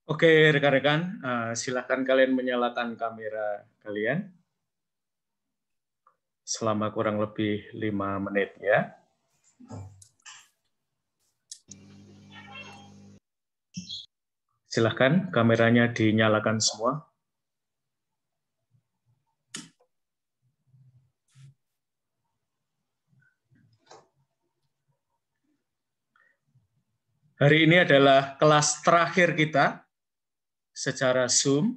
Oke, rekan-rekan, silakan kalian menyalakan kamera kalian selama kurang lebih 5 menit ya. Silakan kameranya dinyalakan semua. Hari ini adalah kelas terakhir kita secara Zoom.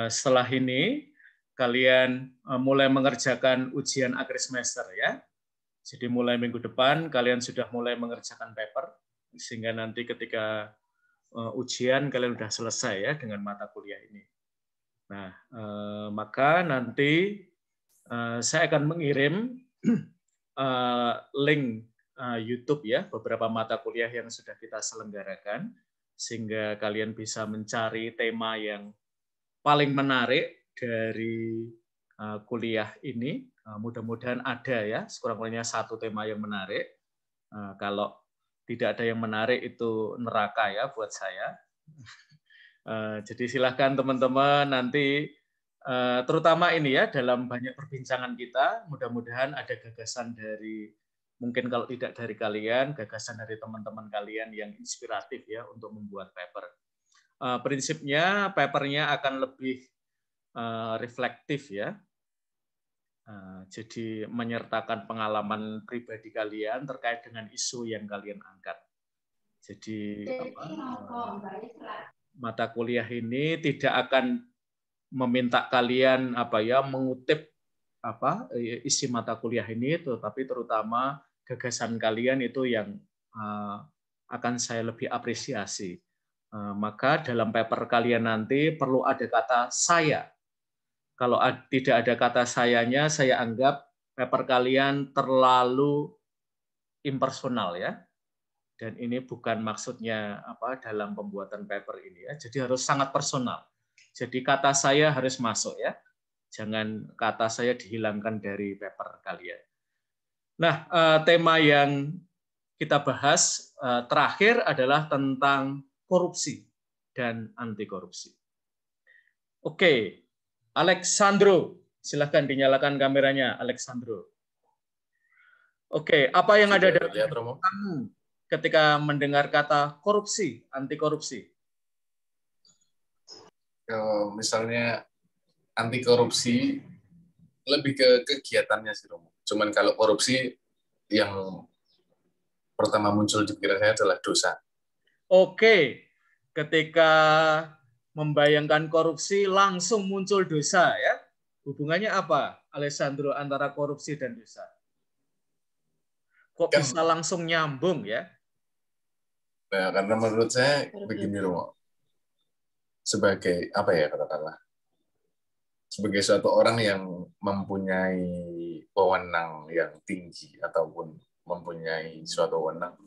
Setelah ini kalian mulai mengerjakan ujian akhir semester ya. Jadi mulai minggu depan kalian sudah mulai mengerjakan paper sehingga nanti ketika ujian kalian sudah selesai ya dengan mata kuliah ini. Nah, maka nanti saya akan mengirim link YouTube ya, beberapa mata kuliah yang sudah kita selenggarakan, sehingga kalian bisa mencari tema yang paling menarik dari kuliah ini. Mudah-mudahan ada ya, sekurang-kurangnya satu tema yang menarik. Kalau tidak ada yang menarik itu neraka ya buat saya. Jadi silahkan teman-teman nanti terutama ini ya dalam banyak perbincangan kita mudah-mudahan ada gagasan dari mungkin kalau tidak dari kalian gagasan dari teman-teman kalian yang inspiratif ya untuk membuat paper. Prinsipnya papernya akan lebih reflektif ya. Jadi menyertakan pengalaman pribadi kalian terkait dengan isu yang kalian angkat. Jadi mata kuliah ini tidak akan meminta kalian mengutip isi mata kuliah ini, tetapi terutama gagasan kalian itu yang akan saya lebih apresiasi. Maka dalam paper kalian nanti perlu ada kata saya. Kalau tidak ada kata sayanya, saya anggap paper kalian terlalu impersonal ya. Dan ini bukan maksudnya dalam pembuatan paper ini ya. Jadi harus sangat personal. Jadi kata saya harus masuk ya. Jangan kata saya dihilangkan dari paper kalian. Nah, tema yang kita bahas terakhir adalah tentang korupsi dan anti korupsi. Oke, Alexandro, silahkan dinyalakan kameranya, Alexandro. Oke, apa yang ada dalam kamu ketika mendengar kata korupsi, anti korupsi? Misalnya anti korupsi lebih ke kegiatannya sih Romo. Cuman kalau korupsi yang pertama muncul di pikiran saya adalah dosa. Oke, ketika membayangkan korupsi langsung muncul dosa ya. Hubungannya apa, Alessandro, antara korupsi dan dosa? Kok bisa langsung nyambung ya? Nah, karena menurut saya begini Romo. Sebagai apa ya katakanlah, sebagai suatu orang yang mempunyai wewenang yang tinggi ataupun mempunyai suatu wewenang,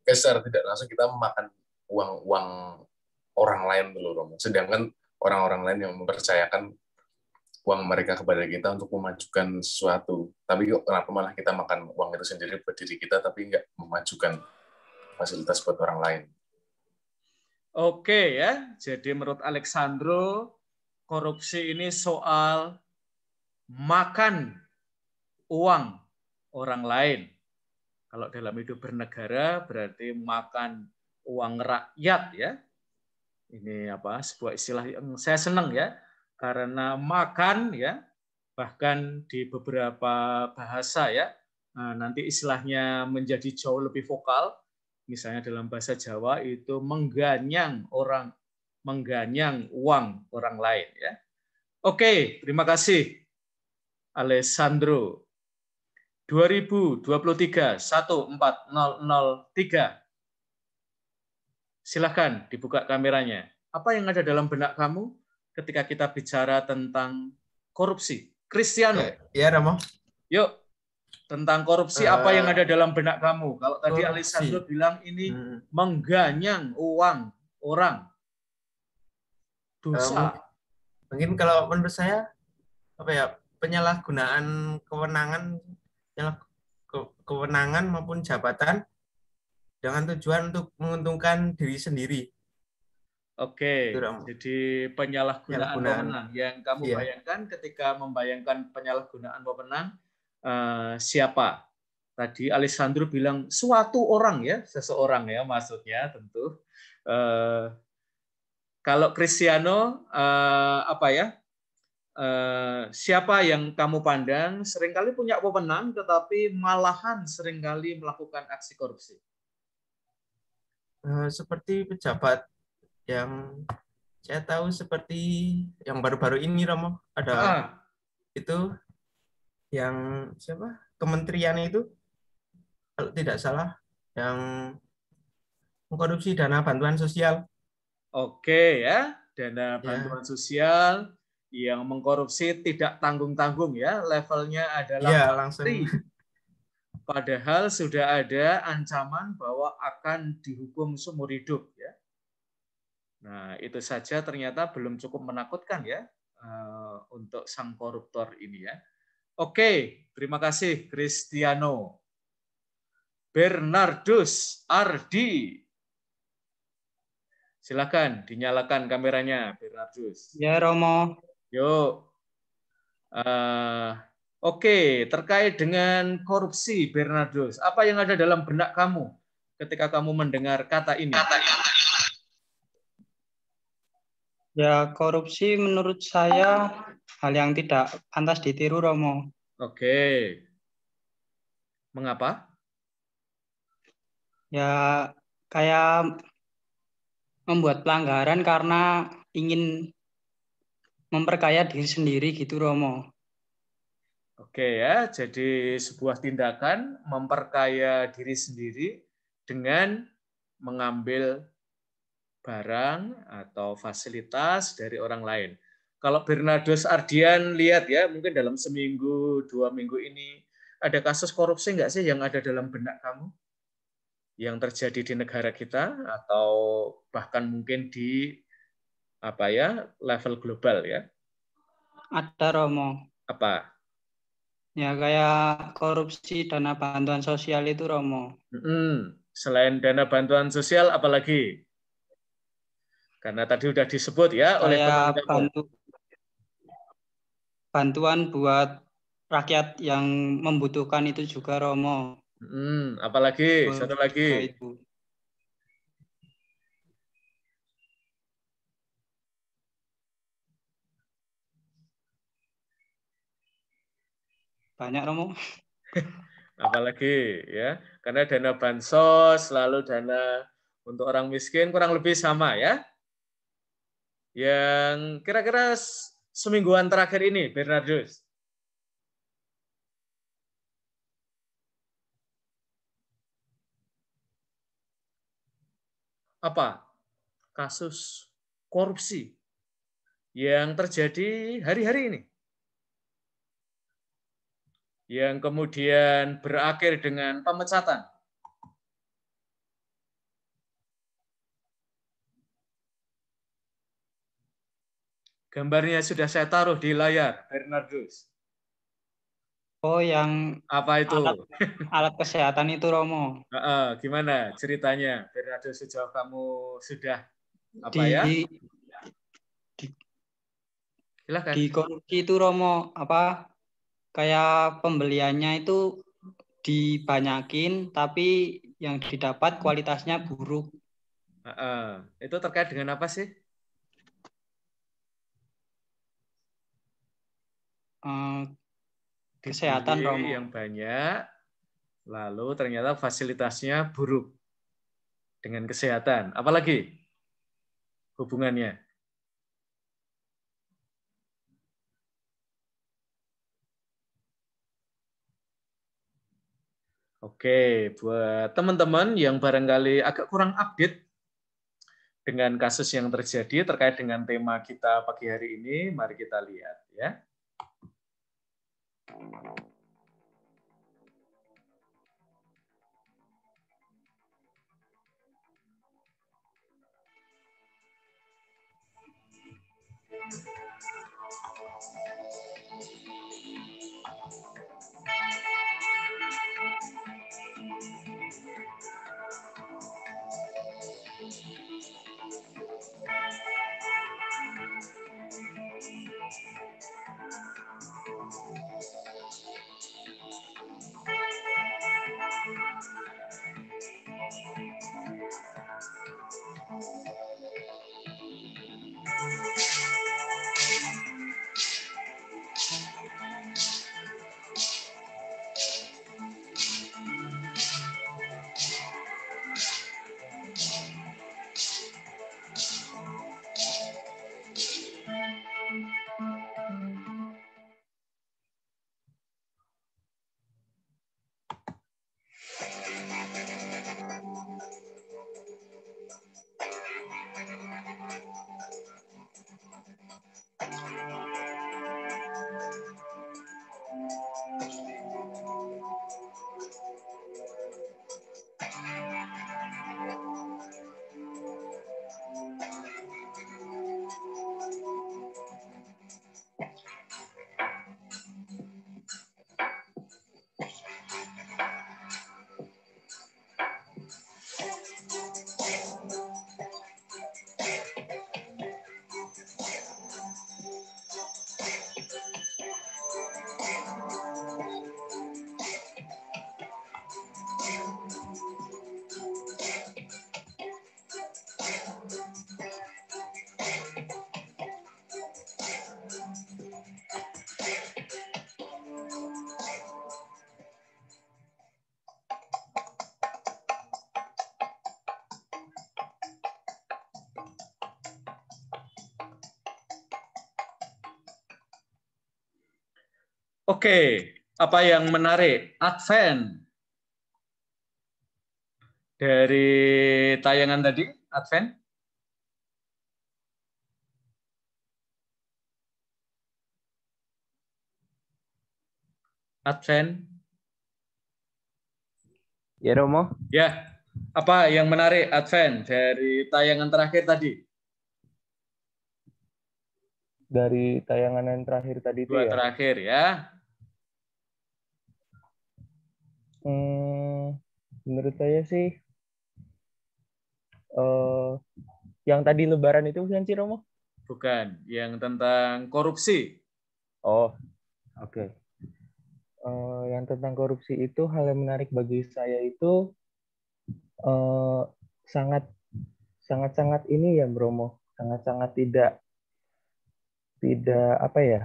secara tidak langsung kita memakan uang orang lain dulu Romo. Sedangkan orang-orang lain yang mempercayakan uang mereka kepada kita untuk memajukan sesuatu. Tapi kenapa malah kita makan uang itu sendiri buat diri kita, tapi nggak memajukan fasilitas buat orang lain. Oke ya, jadi menurut Alexandro, korupsi ini soal makan uang orang lain. Kalau dalam hidup bernegara berarti makan uang rakyat ya. Ini sebuah istilah yang saya senang ya, karena makan ya, bahkan di beberapa bahasa ya, nanti istilahnya menjadi jauh lebih vokal. Misalnya dalam bahasa Jawa itu mengganyang uang orang lain ya. Oke, terima kasih Alessandro. 2023 14003. Silakan dibuka kameranya. Apa yang ada dalam benak kamu ketika kita bicara tentang korupsi? Cristiano. Ya, Romo. Yuk, tentang korupsi apa yang ada dalam benak kamu? Kalau tadi Korupsi. Alessandro bilang ini mengganyang uang orang. Dosa. Mungkin kalau menurut saya penyalahgunaan kewenangan maupun jabatan dengan tujuan untuk menguntungkan diri sendiri. Oke, Itu, Romo. jadi penyalahgunaan wewenang. Yang kamu Iya. bayangkan ketika membayangkan penyalahgunaan wewenang, siapa? Tadi Alessandro bilang suatu orang ya, seseorang ya maksudnya tentu. Kalau Cristiano, apa ya? Siapa yang kamu pandang seringkali punya wewenang, tetapi malahan seringkali melakukan aksi korupsi? Seperti pejabat yang saya tahu, seperti yang baru-baru ini, Romo, ada itu yang siapa? Kementerian itu, kalau tidak salah, yang mengkorupsi dana bantuan sosial. Oke ya, dana Ya. bantuan sosial yang mengkorupsi tidak tanggung-tanggung ya, levelnya adalah Iya, langsung. menteri. Padahal sudah ada ancaman bahwa akan dihukum seumur hidup ya. Nah, itu saja ternyata belum cukup menakutkan ya untuk sang koruptor ini ya. Oke, terima kasih Cristiano. Bernardus Ardi. Silakan dinyalakan kameranya, Bernardus. Ya, Romo. Yuk. Oke, terkait dengan korupsi, Bernardus, apa yang ada dalam benak kamu ketika kamu mendengar kata ini? Ya, korupsi menurut saya hal yang tidak pantas ditiru, Romo. Oke. Mengapa? Ya, kayak membuat pelanggaran karena ingin memperkaya diri sendiri gitu, Romo. Oke ya, jadi sebuah tindakan memperkaya diri sendiri dengan mengambil barang atau fasilitas dari orang lain. Kalau Bernardus Ardian lihat ya, mungkin dalam seminggu, 2 minggu ini, ada kasus korupsi nggak sih yang ada dalam benak kamu? Yang terjadi di negara kita atau bahkan mungkin di apa ya, level global ya? Ada, Romo. Apa? Ya, kayak korupsi dana bantuan sosial itu, Romo. Selain dana bantuan sosial, apalagi? Karena tadi udah disebut ya oleh teman kamu. Bantuan buat rakyat yang membutuhkan itu juga, Romo. Apalagi? Satu lagi. Itu. Banyak, Romo. Apalagi ya, karena dana bansos lalu dana untuk orang miskin kurang lebih sama ya. Yang kira-kira semingguan terakhir ini, Bernardus. Apa kasus korupsi yang terjadi hari-hari ini? Yang kemudian berakhir dengan pemecatan. Gambarnya sudah saya taruh di layar, Bernardus. Oh, yang apa itu? Alat kesehatan itu, Romo. Gimana ceritanya, Bernardus, sejauh kamu sudah apa Silakan. Di korupsi itu, Romo, kayak pembeliannya itu dibanyakin, tapi yang didapat kualitasnya buruk. Itu terkait dengan apa sih? Kesehatan, Romo. Yang banyak, lalu ternyata fasilitasnya buruk dengan kesehatan. Apalagi hubungannya? Oke, buat teman-teman yang barangkali agak kurang update dengan kasus yang terjadi terkait dengan tema kita pagi hari ini, mari kita lihat ya. Oke, apa yang menarik? Advent. Dari tayangan tadi, Advent. Advent. Ya, Romo. Ya, apa yang menarik, Advent, dari tayangan terakhir tadi? Dari tayangan yang terakhir tadi itu Dua ya. terakhir ya. Menurut saya sih yang tadi Lebaran itu bukan sih, Romo? Bukan, yang tentang korupsi. Oh, oke. Yang tentang korupsi itu hal yang menarik bagi saya itu sangat ini ya, Bromo. Sangat-sangat tidak apa ya?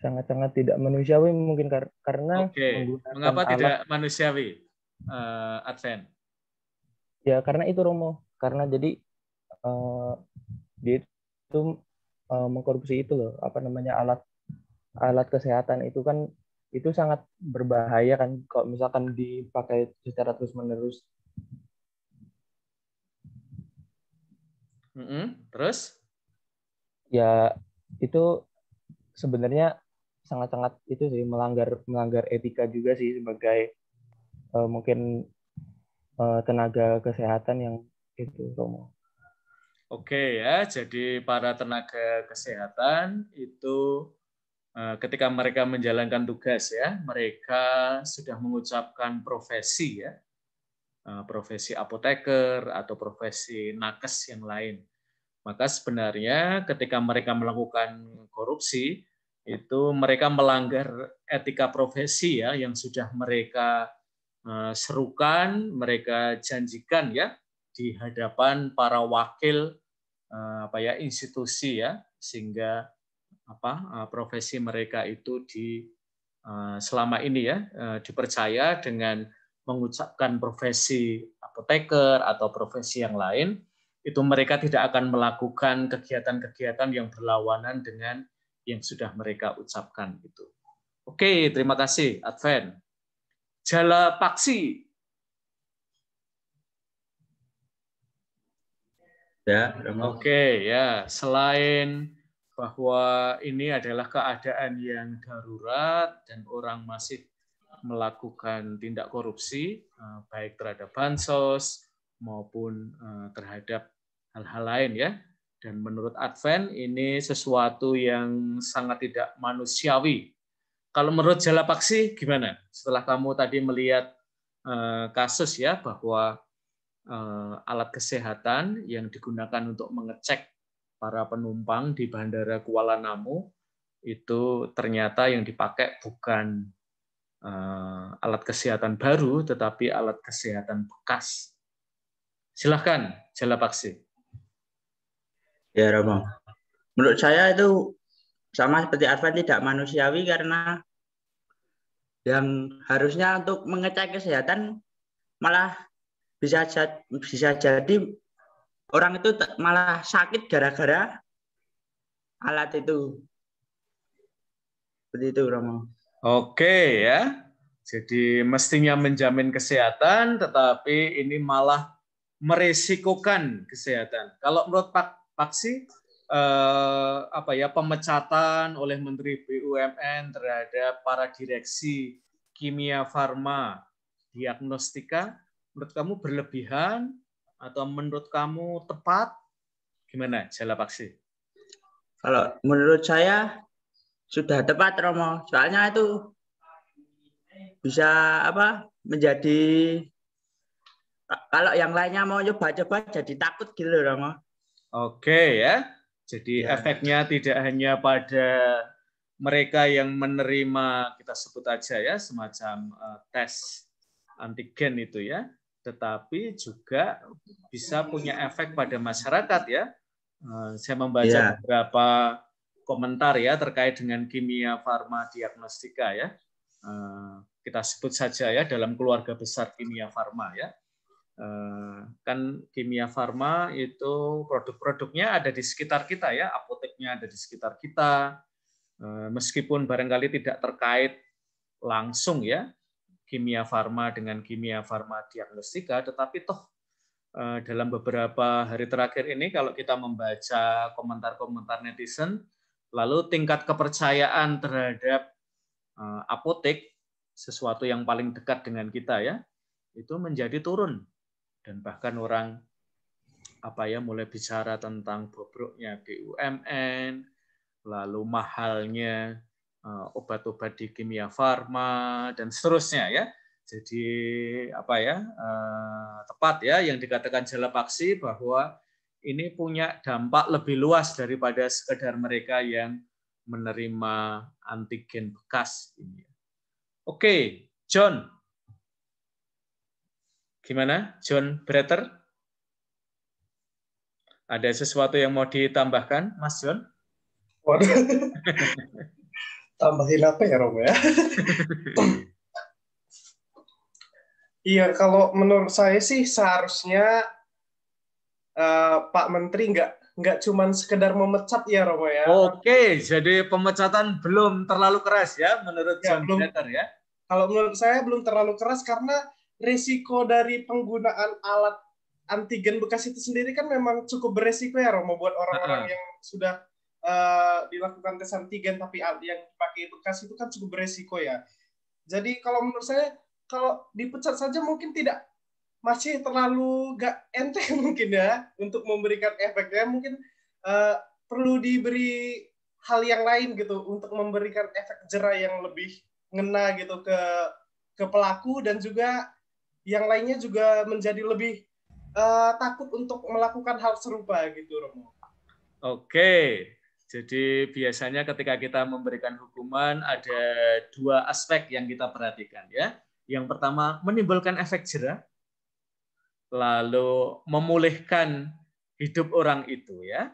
Sangat-sangat tidak manusiawi mungkin karena Oke, menggunakan mengapa alat. tidak manusiawi, Advent? Ya karena itu, Romo. Karena jadi dia itu mengkorupsi itu loh, apa namanya, alat kesehatan itu kan itu sangat berbahaya kan kalau misalkan dipakai secara terus-menerus. Terus? Ya itu sebenarnya sangat-sangat itu sih melanggar etika juga sih sebagai mungkin tenaga kesehatan yang itu, Romo. Oke ya, jadi para tenaga kesehatan itu ketika mereka menjalankan tugas ya, mereka sudah mengucapkan profesi ya, profesi apoteker atau profesi nakes yang lain. Maka sebenarnya ketika mereka melakukan korupsi, itu mereka melanggar etika profesi ya, yang sudah mereka serukan, mereka janjikan ya di hadapan para wakil institusi ya, sehingga profesi mereka itu selama ini ya dipercaya dengan mengucapkan profesi apoteker atau profesi yang lain, itu mereka tidak akan melakukan kegiatan-kegiatan yang berlawanan dengan yang sudah mereka ucapkan itu. Oke, terima kasih Advent. Jala Paksi. Ya, Oke, ya. Selain bahwa ini adalah keadaan yang darurat dan orang masih melakukan tindak korupsi, baik terhadap bansos maupun terhadap hal-hal lain ya. Dan menurut Advent ini sesuatu yang sangat tidak manusiawi. Kalau menurut Jala Paksi gimana? Setelah kamu tadi melihat kasus ya bahwa alat kesehatan yang digunakan untuk mengecek para penumpang di Bandara Kuala Namu itu ternyata yang dipakai bukan alat kesehatan baru, tetapi alat kesehatan bekas. Silahkan, Jala Paksi. Ya, Romo. Menurut saya itu sama seperti Advent, tidak manusiawi karena yang harusnya untuk mengecek kesehatan malah bisa jadi orang itu malah sakit gara-gara alat itu. Seperti itu, Romo. Oke ya. Jadi mestinya menjamin kesehatan, tetapi ini malah meresikokan kesehatan. Kalau menurut Pak Paksi, pemecatan oleh Menteri BUMN terhadap para direksi Kimia Farma Diagnostika, menurut kamu berlebihan atau menurut kamu tepat? Gimana, Jala Paksi? Kalau menurut saya sudah tepat, Romo. Soalnya itu bisa menjadi, kalau yang lainnya mau coba-coba jadi takut gitu, Romo. Oke ya. Jadi efeknya tidak hanya pada mereka yang menerima, kita sebut aja ya, semacam tes antigen itu ya, tetapi juga bisa punya efek pada masyarakat ya. Saya membaca beberapa komentar ya terkait dengan Kimia Farma Diagnostika ya. Kita sebut saja ya dalam keluarga besar Kimia Farma ya. Kan Kimia Farma itu produk-produknya ada di sekitar kita ya, apoteknya ada di sekitar kita, Meskipun barangkali tidak terkait langsung ya kimia farma dengan kimia farma diagnostika, tetapi toh dalam beberapa hari terakhir ini kalau kita membaca komentar-komentar netizen, lalu tingkat kepercayaan terhadap apotek, sesuatu yang paling dekat dengan kita ya, itu menjadi turun. Dan bahkan orang mulai bicara tentang bobroknya BUMN, lalu mahalnya obat-obat di kimia farma dan seterusnya ya. Jadi tepat ya yang dikatakan Jala Paksi bahwa ini punya dampak lebih luas daripada sekedar mereka yang menerima antigen bekas ini. Oke, John. Gimana, John Bretter? Ada sesuatu yang mau ditambahkan, Mas John? Waduh. Tambahin apa ya, Romo ya? Iya, kalau menurut saya sih seharusnya Pak Menteri nggak cuma sekedar memecat ya, Romo ya. Oke, jadi pemecatan belum terlalu keras ya, menurut Ya, John Bretter ya? Kalau menurut saya belum terlalu keras karena risiko dari penggunaan alat antigen bekas itu sendiri kan memang cukup beresiko ya, Romo, buat orang-orang yang sudah dilakukan tes antigen tapi yang dipakai bekas itu kan cukup beresiko ya. Jadi kalau menurut saya kalau dipecat saja mungkin masih terlalu gak enteng mungkin ya untuk memberikan efeknya, mungkin perlu diberi hal yang lain gitu untuk memberikan efek jera yang lebih ngena gitu ke pelaku, dan juga yang lainnya juga menjadi lebih takut untuk melakukan hal serupa gitu, Romo. Oke, jadi biasanya ketika kita memberikan hukuman ada dua aspek yang kita perhatikan ya. Yang pertama menimbulkan efek jera, lalu memulihkan hidup orang itu ya.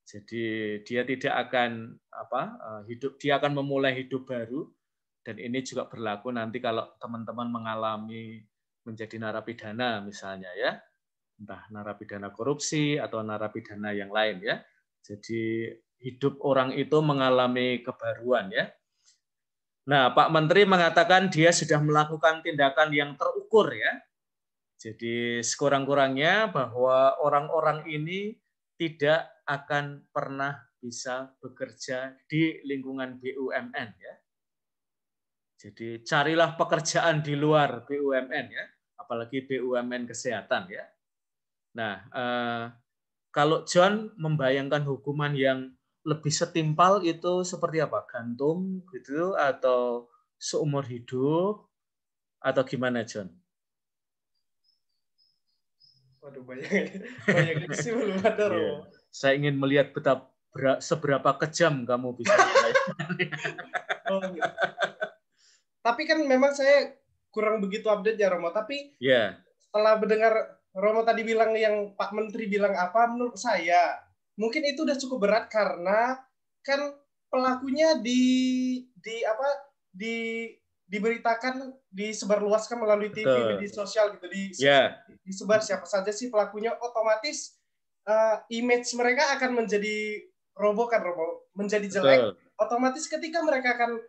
Jadi dia tidak akan dia akan memulai hidup baru, dan ini juga berlaku nanti kalau teman-teman mengalami menjadi narapidana misalnya ya. Entah narapidana korupsi atau narapidana yang lain ya. Jadi hidup orang itu mengalami kebaruan ya. Nah, Pak Menteri mengatakan dia sudah melakukan tindakan yang terukur ya. Jadi sekurang-kurangnya bahwa orang-orang ini tidak akan pernah bisa bekerja di lingkungan BUMN ya. Jadi carilah pekerjaan di luar BUMN ya, apalagi BUMN kesehatan ya. Nah, kalau John membayangkan hukuman yang lebih setimpal itu seperti apa? Gantung gitu atau seumur hidup atau gimana, John? Waduh, bayangin sih belum ada, Romo. Saya ingin melihat seberapa kejam kamu bisa gitu. Tapi kan memang saya kurang begitu update ya, Romo. Tapi setelah mendengar Romo tadi bilang yang Pak Menteri bilang apa, menurut saya mungkin itu udah cukup berat karena kan pelakunya diberitakan, disebarluaskan melalui TV, media sosial gitu, disebar siapa saja sih pelakunya, otomatis image mereka akan menjadi Romo, menjadi jelek. Otomatis ketika mereka akan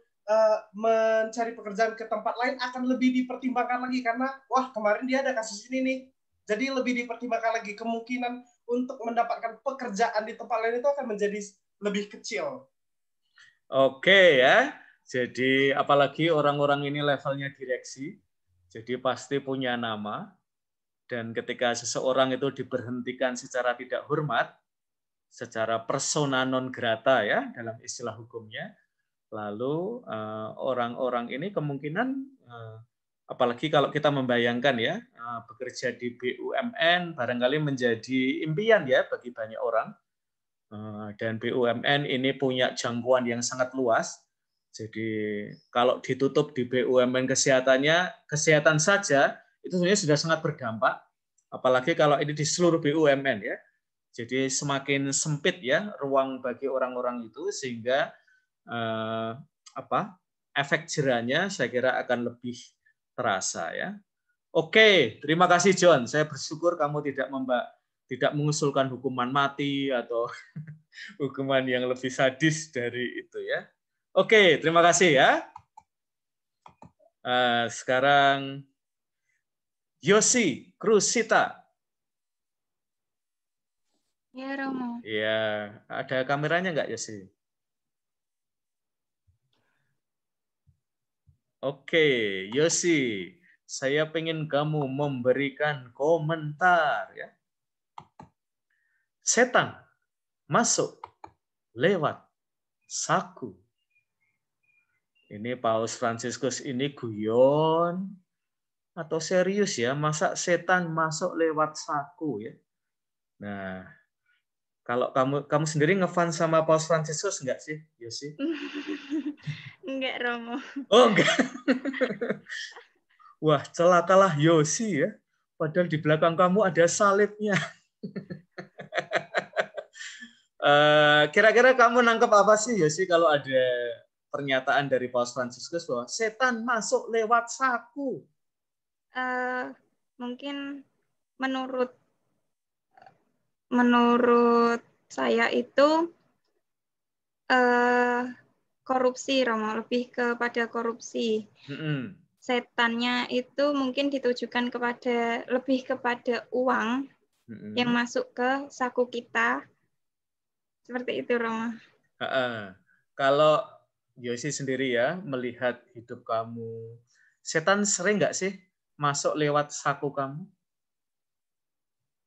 mencari pekerjaan ke tempat lain akan lebih dipertimbangkan lagi karena wah kemarin dia ada kasus ini nih. Jadi lebih dipertimbangkan lagi, kemungkinan untuk mendapatkan pekerjaan di tempat lain itu akan menjadi lebih kecil. Oke ya. Jadi apalagi orang-orang ini levelnya direksi, jadi pasti punya nama. Dan ketika seseorang itu diberhentikan secara tidak hormat, secara persona non grata ya dalam istilah hukumnya, lalu orang-orang ini kemungkinan apalagi kalau kita membayangkan ya bekerja di BUMN barangkali menjadi impian ya bagi banyak orang, dan BUMN ini punya jangkauan yang sangat luas. Jadi kalau ditutup di BUMN kesehatan saja itu sebenarnya sudah sangat berdampak, apalagi kalau ini di seluruh BUMN ya. Jadi semakin sempit ya ruang bagi orang-orang itu, sehingga efek jerahnya saya kira akan lebih terasa ya. Oke, terima kasih John. Saya bersyukur kamu tidak mengusulkan hukuman mati atau hukuman yang lebih sadis dari itu ya. Oke, terima kasih ya. Sekarang Yosi Krusita. Ya, Romo. Ya, ada kameranya nggak Yosi? Oke, Yosi, saya pengen kamu memberikan komentar ya. Setan masuk lewat saku. Ini Paus Fransiskus ini guyon atau serius ya? Masa setan masuk lewat saku ya? Nah, kalau kamu sendiri ngefans sama Paus Fransiskus enggak sih, Yosi? Enggak, Romo. Oh, enggak. Wah, celakalah Yosi ya. Padahal di belakang kamu ada salibnya. Kira-kira kamu nangkep apa sih, Yosi, kalau ada pernyataan dari Paus Fransiskus bahwa setan masuk lewat saku? Mungkin menurut saya itu korupsi, Romo, lebih kepada korupsi. Setannya itu mungkin ditujukan lebih kepada uang yang masuk ke saku kita. Seperti itu, Romo. Kalau Yosi sendiri ya, melihat hidup kamu, setan sering nggak sih masuk lewat saku kamu?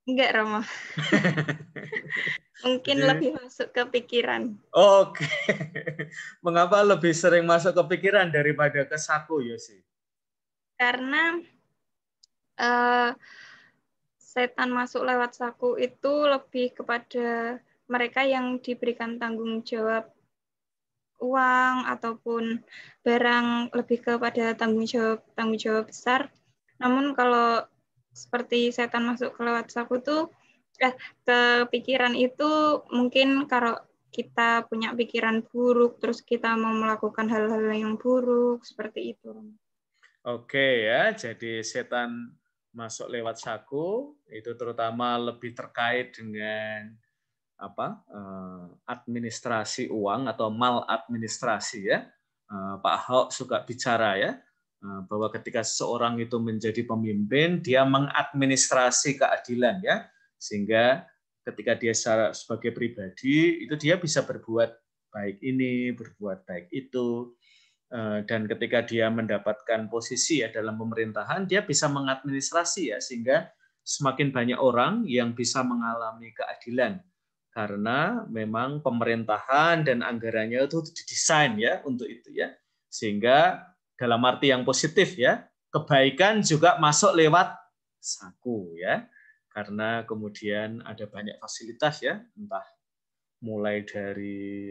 Enggak, Romo. Mungkin lebih masuk ke pikiran. Oke. Mengapa lebih sering masuk ke pikiran daripada ke saku, Yosi? Karena setan masuk lewat saku itu lebih kepada mereka yang diberikan tanggung jawab uang ataupun barang, lebih kepada tanggung jawab besar. Namun kalau seperti setan masuk ke lewat saku tuh ke pikiran itu mungkin kalau kita punya pikiran buruk terus kita mau melakukan hal-hal yang buruk seperti itu. Oke ya, jadi setan masuk lewat saku itu terutama lebih terkait dengan administrasi uang atau maladministrasi ya. Pak Ahok suka bicara ya bahwa ketika seseorang itu menjadi pemimpin dia mengadministrasi keadilan ya, sehingga ketika dia sebagai pribadi itu dia bisa berbuat baik ini, berbuat baik itu, dan ketika dia mendapatkan posisi ya dalam pemerintahan dia bisa mengadministrasi ya, sehingga semakin banyak orang yang bisa mengalami keadilan. Karena memang pemerintahan dan anggarannya itu didesain ya untuk itu ya, sehingga dalam arti yang positif ya, kebaikan juga masuk lewat saku ya, karena kemudian ada banyak fasilitas ya, entah mulai dari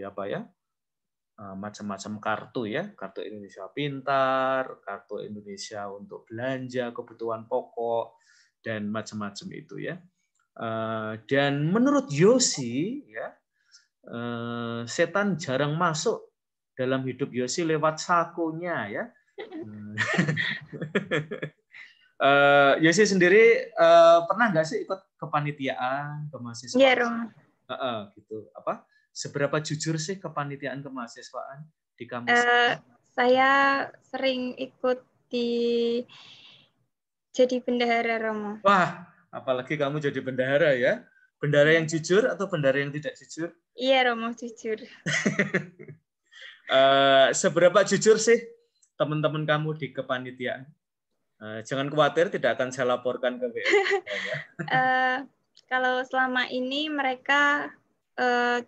macam-macam kartu ya, kartu Indonesia Pintar, kartu Indonesia untuk belanja kebutuhan pokok dan macam-macam itu ya. Dan menurut Yosi ya, setan jarang masuk dalam hidup Yosi lewat sakunya ya. Yosi sendiri pernah nggak sih ikut kepanitiaan kemahasiswaan? Iya, Rom. Gitu. Seberapa jujur sih kepanitiaan kemahasiswaan di kampus? Saya sering ikut jadi bendahara, Romo. Wah, apalagi kamu jadi bendahara ya. Bendahara yang jujur atau bendahara yang tidak jujur? Iya, Romo, jujur. Seberapa jujur sih teman-teman kamu di kepanitiaan? Jangan khawatir, tidak akan saya laporkan ke WA. Kalau selama ini mereka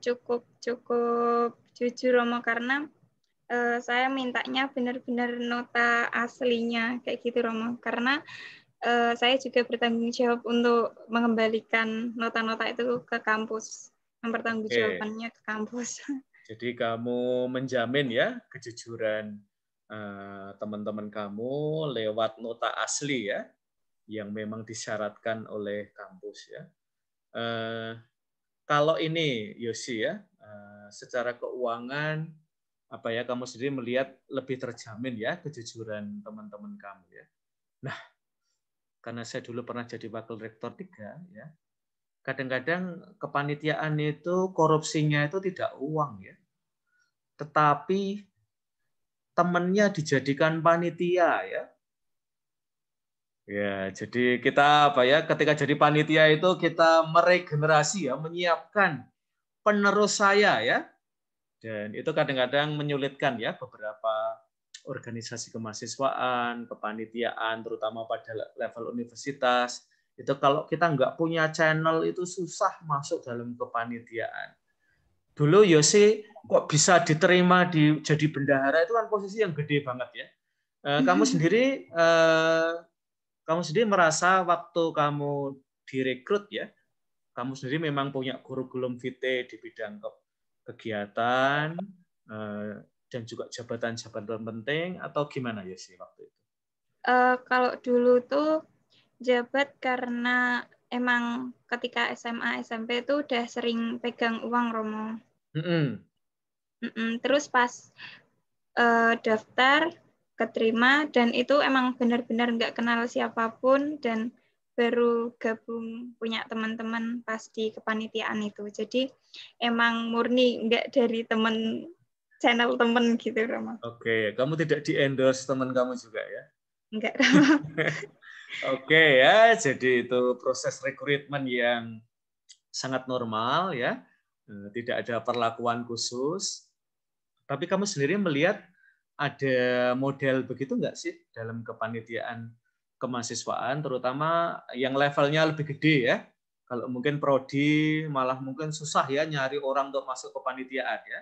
cukup jujur, Romo, karena saya mintanya benar-benar nota aslinya kayak gitu, Romo. Karena saya juga bertanggung jawab untuk mengembalikan nota-nota itu ke kampus, mempertanggungjawabannya ke kampus. Jadi kamu menjamin ya kejujuran teman-teman kamu lewat nota asli ya, yang memang disyaratkan oleh kampus ya. Kalau ini Yosi ya, secara keuangan kamu sendiri melihat lebih terjamin ya kejujuran teman-teman kamu ya. Nah, karena saya dulu pernah jadi wakil rektor 3 ya, kadang-kadang kepanitiaan itu korupsinya itu tidak uang ya, tetapi temannya dijadikan panitia ya. Ya, jadi kita apa ya, ketika jadi panitia itu kita meregenerasi ya, menyiapkan penerus saya ya. Dan itu kadang-kadang menyulitkan ya beberapa organisasi kemahasiswaan, kepanitiaan, terutama pada level universitas. Itu kalau kita nggak punya channel itu susah masuk dalam kepanitiaan. Dulu Yosi kok bisa diterima jadi bendahara itu kan posisi yang gede banget ya. Kamu sendiri merasa waktu kamu direkrut ya, kamu sendiri memang punya kurikulum vitae di bidang kegiatan dan juga jabatan-jabatan penting atau gimana ya sih waktu itu? Kalau dulu tuh jabat karena emang ketika SMA SMP tuh udah sering pegang uang Romo. Terus pas daftar keterima dan itu emang benar-benar nggak kenal siapapun dan baru gabung punya teman-teman pas di kepanitiaan itu. Jadi emang murni nggak dari teman channel temen gitu, Rama. Oke, kamu tidak di-endorse teman kamu juga ya? Enggak, Rama. Oke ya, jadi itu proses rekrutmen yang sangat normal ya. Tidak ada perlakuan khusus. Tapi kamu sendiri melihat ada model begitu nggak sih dalam kepanitiaan kemahasiswaan, terutama yang levelnya lebih gede ya? Kalau mungkin prodi malah mungkin susah ya nyari orang untuk masuk kepanitiaan ya.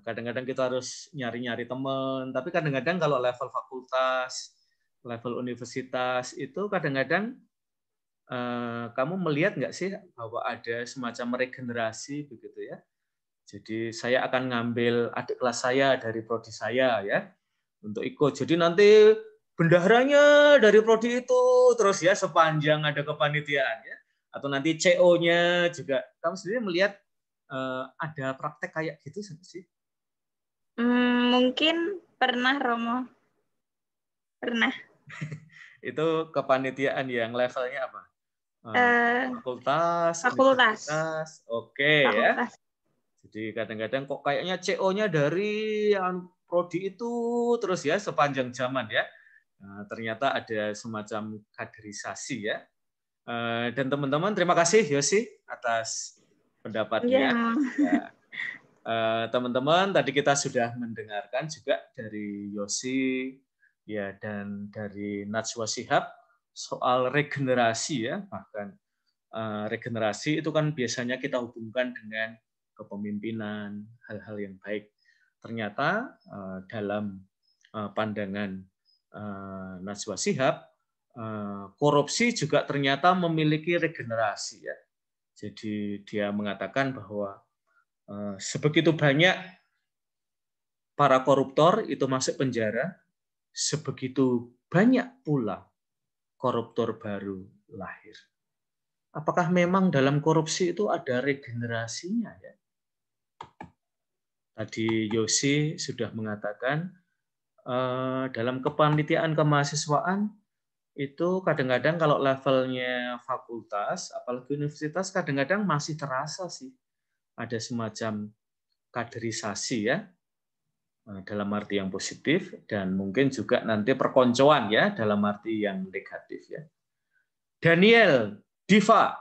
Kadang-kadang kita harus nyari-nyari teman, tapi kadang-kadang kalau level fakultas, level universitas itu kadang-kadang kamu melihat nggak sih bahwa ada semacam regenerasi begitu ya? Jadi saya akan ngambil adik kelas saya dari prodi saya ya untuk ikut. Jadi nanti bendaharanya dari prodi itu terus ya sepanjang ada kepanitiaan ya. Atau nanti CO-nya juga. Kamu sendiri melihat ada praktek kayak gitu sih? Mungkin pernah, Romo. Pernah. Itu kepanitiaan yang levelnya apa? Fakultas. Universitas. Oke ya. Jadi kadang-kadang kok kayaknya CO-nya dari prodi itu terus ya sepanjang zaman ya. Nah, ternyata ada semacam kaderisasi ya. Dan teman-teman terima kasih Yosi atas pendapatnya. Ya. Teman-teman tadi kita sudah mendengarkan juga dari Yosi ya dan dari Najwa Shihab soal regenerasi ya, bahkan regenerasi itu kan biasanya kita hubungkan dengan kepemimpinan, hal-hal yang baik. Ternyata dalam pandangan Najwa Shihab, korupsi juga ternyata memiliki regenerasi ya. Jadi dia mengatakan bahwa sebegitu banyak para koruptor itu masuk penjara, sebegitu banyak pula koruptor baru lahir. Apakah memang dalam korupsi itu ada regenerasinya ya? Tadi Yosi sudah mengatakan dalam kepanitiaan kemahasiswaan itu kadang-kadang kalau levelnya fakultas, apalagi universitas kadang-kadang masih terasa sih ada semacam kaderisasi ya dalam arti yang positif dan mungkin juga nanti perkoncoan ya dalam arti yang negatif ya. Daniel, Diva.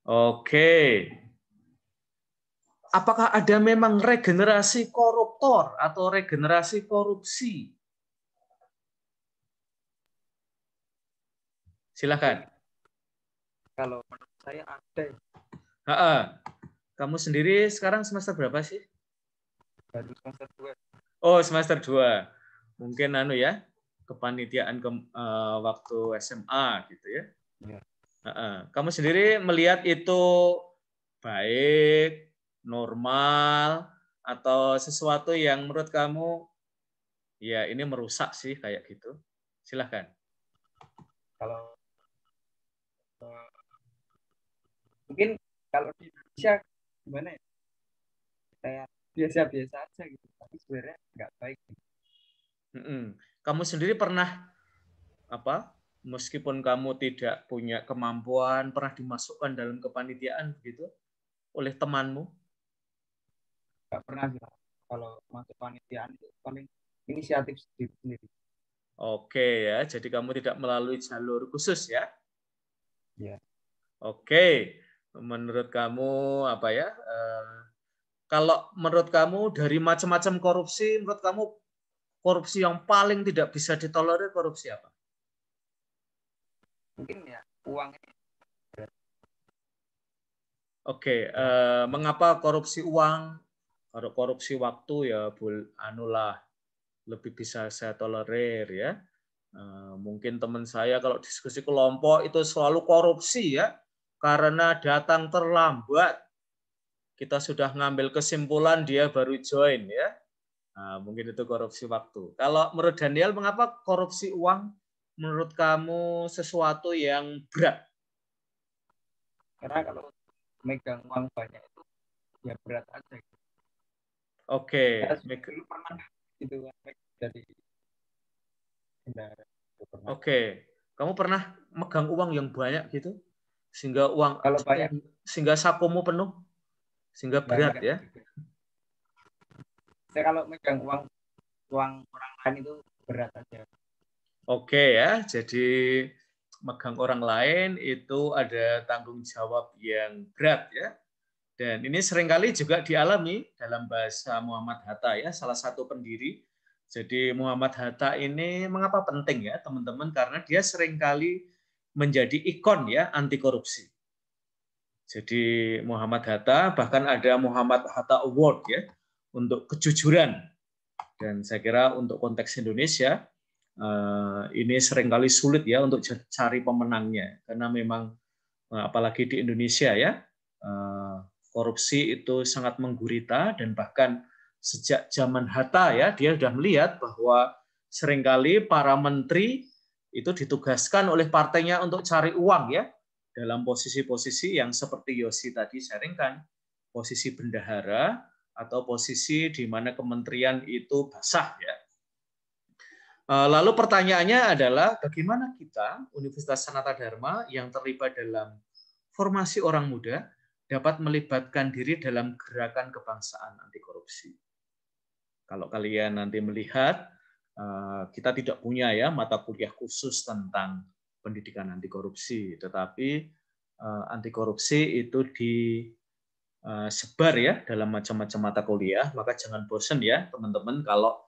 Oke. Apakah ada memang regenerasi koruptor atau regenerasi korupsi? Silakan. Kalau menurut saya ada. Kamu sendiri sekarang semester berapa sih? Baru semester 2. Oh, semester 2. Mungkin ya, kepanitiaan waktu SMA gitu ya. Ya. Kamu sendiri melihat itu baik, normal, atau sesuatu yang menurut kamu ya ini merusak sih kayak gitu? Silakan. Kalau mungkin kalau di Indonesia gimana ya? Kayak biasa-biasa aja gitu, tapi sebenarnya nggak baik. Kamu sendiri pernah meskipun kamu tidak punya kemampuan, pernah dimasukkan dalam kepanitiaan begitu oleh temanmu? nggak pernah sih, kalau masuk panitiaan itu paling inisiatif sendiri. Oke ya, jadi kamu tidak melalui jalur khusus ya? Ya. Oke, menurut kamu apa ya? Kalau menurut kamu dari macam-macam korupsi, menurut kamu korupsi yang paling tidak bisa ditolerir korupsi apa? Mungkin ya uang. Oke, mengapa korupsi uang? Kalau korupsi waktu ya anulah lebih bisa saya tolerir ya. Mungkin teman saya kalau diskusi kelompok itu selalu korupsi ya, karena datang terlambat. Kita sudah ngambil kesimpulan dia baru join ya. Mungkin itu korupsi waktu. Kalau menurut Daniel, mengapa korupsi uang menurut kamu sesuatu yang berat? Karena kalau megang uang banyak itu ya berat aja. Oke. Dulu pernah itu dari bendahara. Oke. Kamu pernah megang uang yang banyak gitu? Sehingga uang kalau banyak, sehingga sakumu penuh? Sehingga berat ya? Saya kalau megang uang orang lain itu berat aja. Oke ya, jadi megang orang lain itu ada tanggung jawab yang berat ya. Dan ini seringkali juga dialami dalam bahasa Muhammad Hatta ya, salah satu pendiri. Jadi Muhammad Hatta ini mengapa penting ya teman-teman? Karena dia seringkali menjadi ikon ya anti korupsi. Jadi Muhammad Hatta, bahkan ada Muhammad Hatta Award ya untuk kejujuran. Dan saya kira untuk konteks Indonesia ini seringkali sulit ya untuk cari pemenangnya, karena memang apalagi di Indonesia ya korupsi itu sangat menggurita, dan bahkan sejak zaman Hatta ya dia sudah melihat bahwa seringkali para menteri itu ditugaskan oleh partainya untuk cari uang ya dalam posisi-posisi yang seperti Yosi tadi sharingkan, posisi bendahara atau posisi di mana kementerian itu basah ya. Lalu pertanyaannya adalah bagaimana kita Universitas Sanata Dharma yang terlibat dalam formasi orang muda dapat melibatkan diri dalam gerakan kebangsaan anti korupsi. Kalau kalian nanti melihat, kita tidak punya ya mata kuliah khusus tentang pendidikan anti korupsi, tetapi anti korupsi itu disebar ya dalam macam-macam mata kuliah. Maka jangan bosan ya teman-teman kalau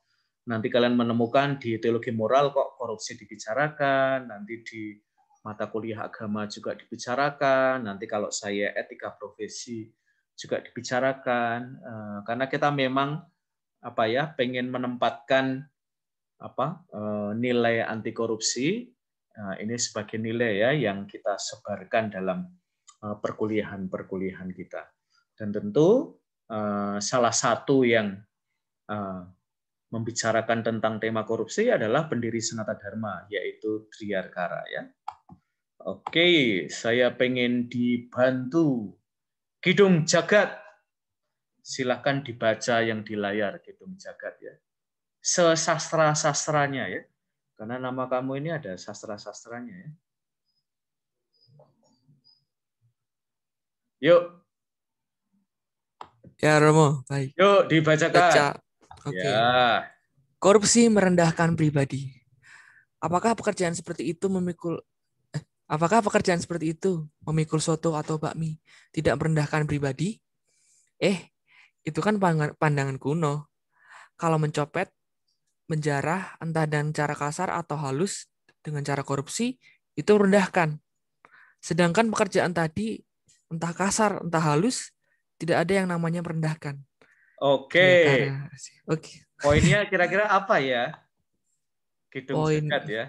nanti kalian menemukan di teologi moral kok korupsi dibicarakan, nanti di mata kuliah agama juga dibicarakan, nanti kalau saya etika profesi juga dibicarakan, karena kita memang pengen menempatkan nilai anti korupsi ini sebagai nilai ya yang kita sebarkan dalam perkuliahan kita. Dan tentu salah satu yang membicarakan tentang tema korupsi adalah pendiri Sanata Dharma, yaitu Triyarkara ya. Oke, saya pengen dibantu Kidung Jagat. Silahkan dibaca yang di layar Kidung Jagat ya. Sesastra-sastranya ya. Karena nama kamu ini ada sastra-sastranya ya. Yuk. Ya Romo, baik. Yuk dibacakan. Baca. Oke. Ya. Korupsi merendahkan pribadi. Apakah pekerjaan seperti itu memikul soto atau bakmi tidak merendahkan pribadi? Itu kan pandangan kuno. Kalau mencopet, menjarah, entah dengan cara kasar atau halus, dengan cara korupsi, itu merendahkan. Sedangkan pekerjaan tadi, entah kasar, entah halus, tidak ada yang namanya merendahkan. Oke. Oke. Poinnya kira-kira apa ya? Kidung Jagat ya.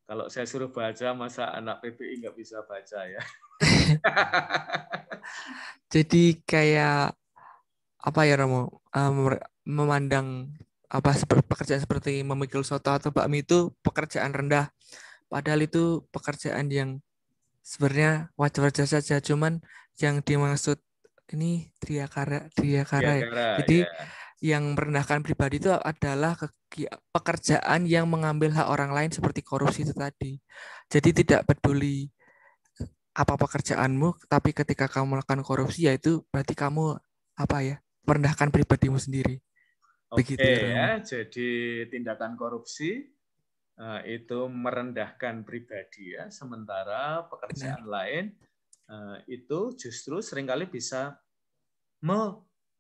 Kalau saya suruh baca, masa anak PPI nggak bisa baca ya? Jadi kayak apa ya Romo? Memandang pekerjaan seperti memikul soto atau bakmi itu pekerjaan rendah. Padahal itu pekerjaan yang sebenarnya wajar-wajar saja. Cuman yang dimaksud ini Triyakara ya. Jadi yang merendahkan pribadi itu adalah pekerjaan yang mengambil hak orang lain seperti korupsi itu tadi. Jadi tidak peduli apa pekerjaanmu, tapi ketika kamu melakukan korupsi, yaitu berarti kamu merendahkan pribadimu sendiri. Begitu Oke Romo. ya, jadi tindakan korupsi itu merendahkan pribadi ya, sementara pekerjaan lain itu justru seringkali bisa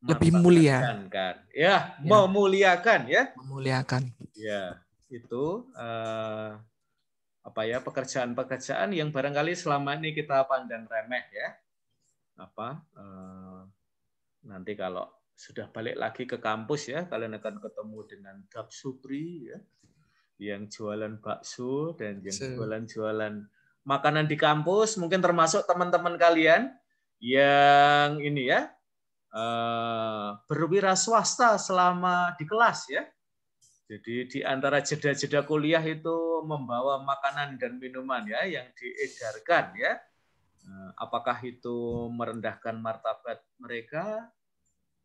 Lebih mulia. memartabatkan, ya, memuliakan ya. Memuliakan. Ya, itu pekerjaan-pekerjaan yang barangkali selama ini kita pandang remeh ya. Nanti kalau sudah balik lagi ke kampus ya, kalian akan ketemu dengan Dap Supri ya, yang jualan bakso dan yang jualan-jualan makanan di kampus, mungkin termasuk teman-teman kalian yang ini ya, berwira swasta selama di kelas ya. Jadi di antara jeda-jeda kuliah itu membawa makanan dan minuman ya yang diedarkan ya. Apakah itu merendahkan martabat mereka?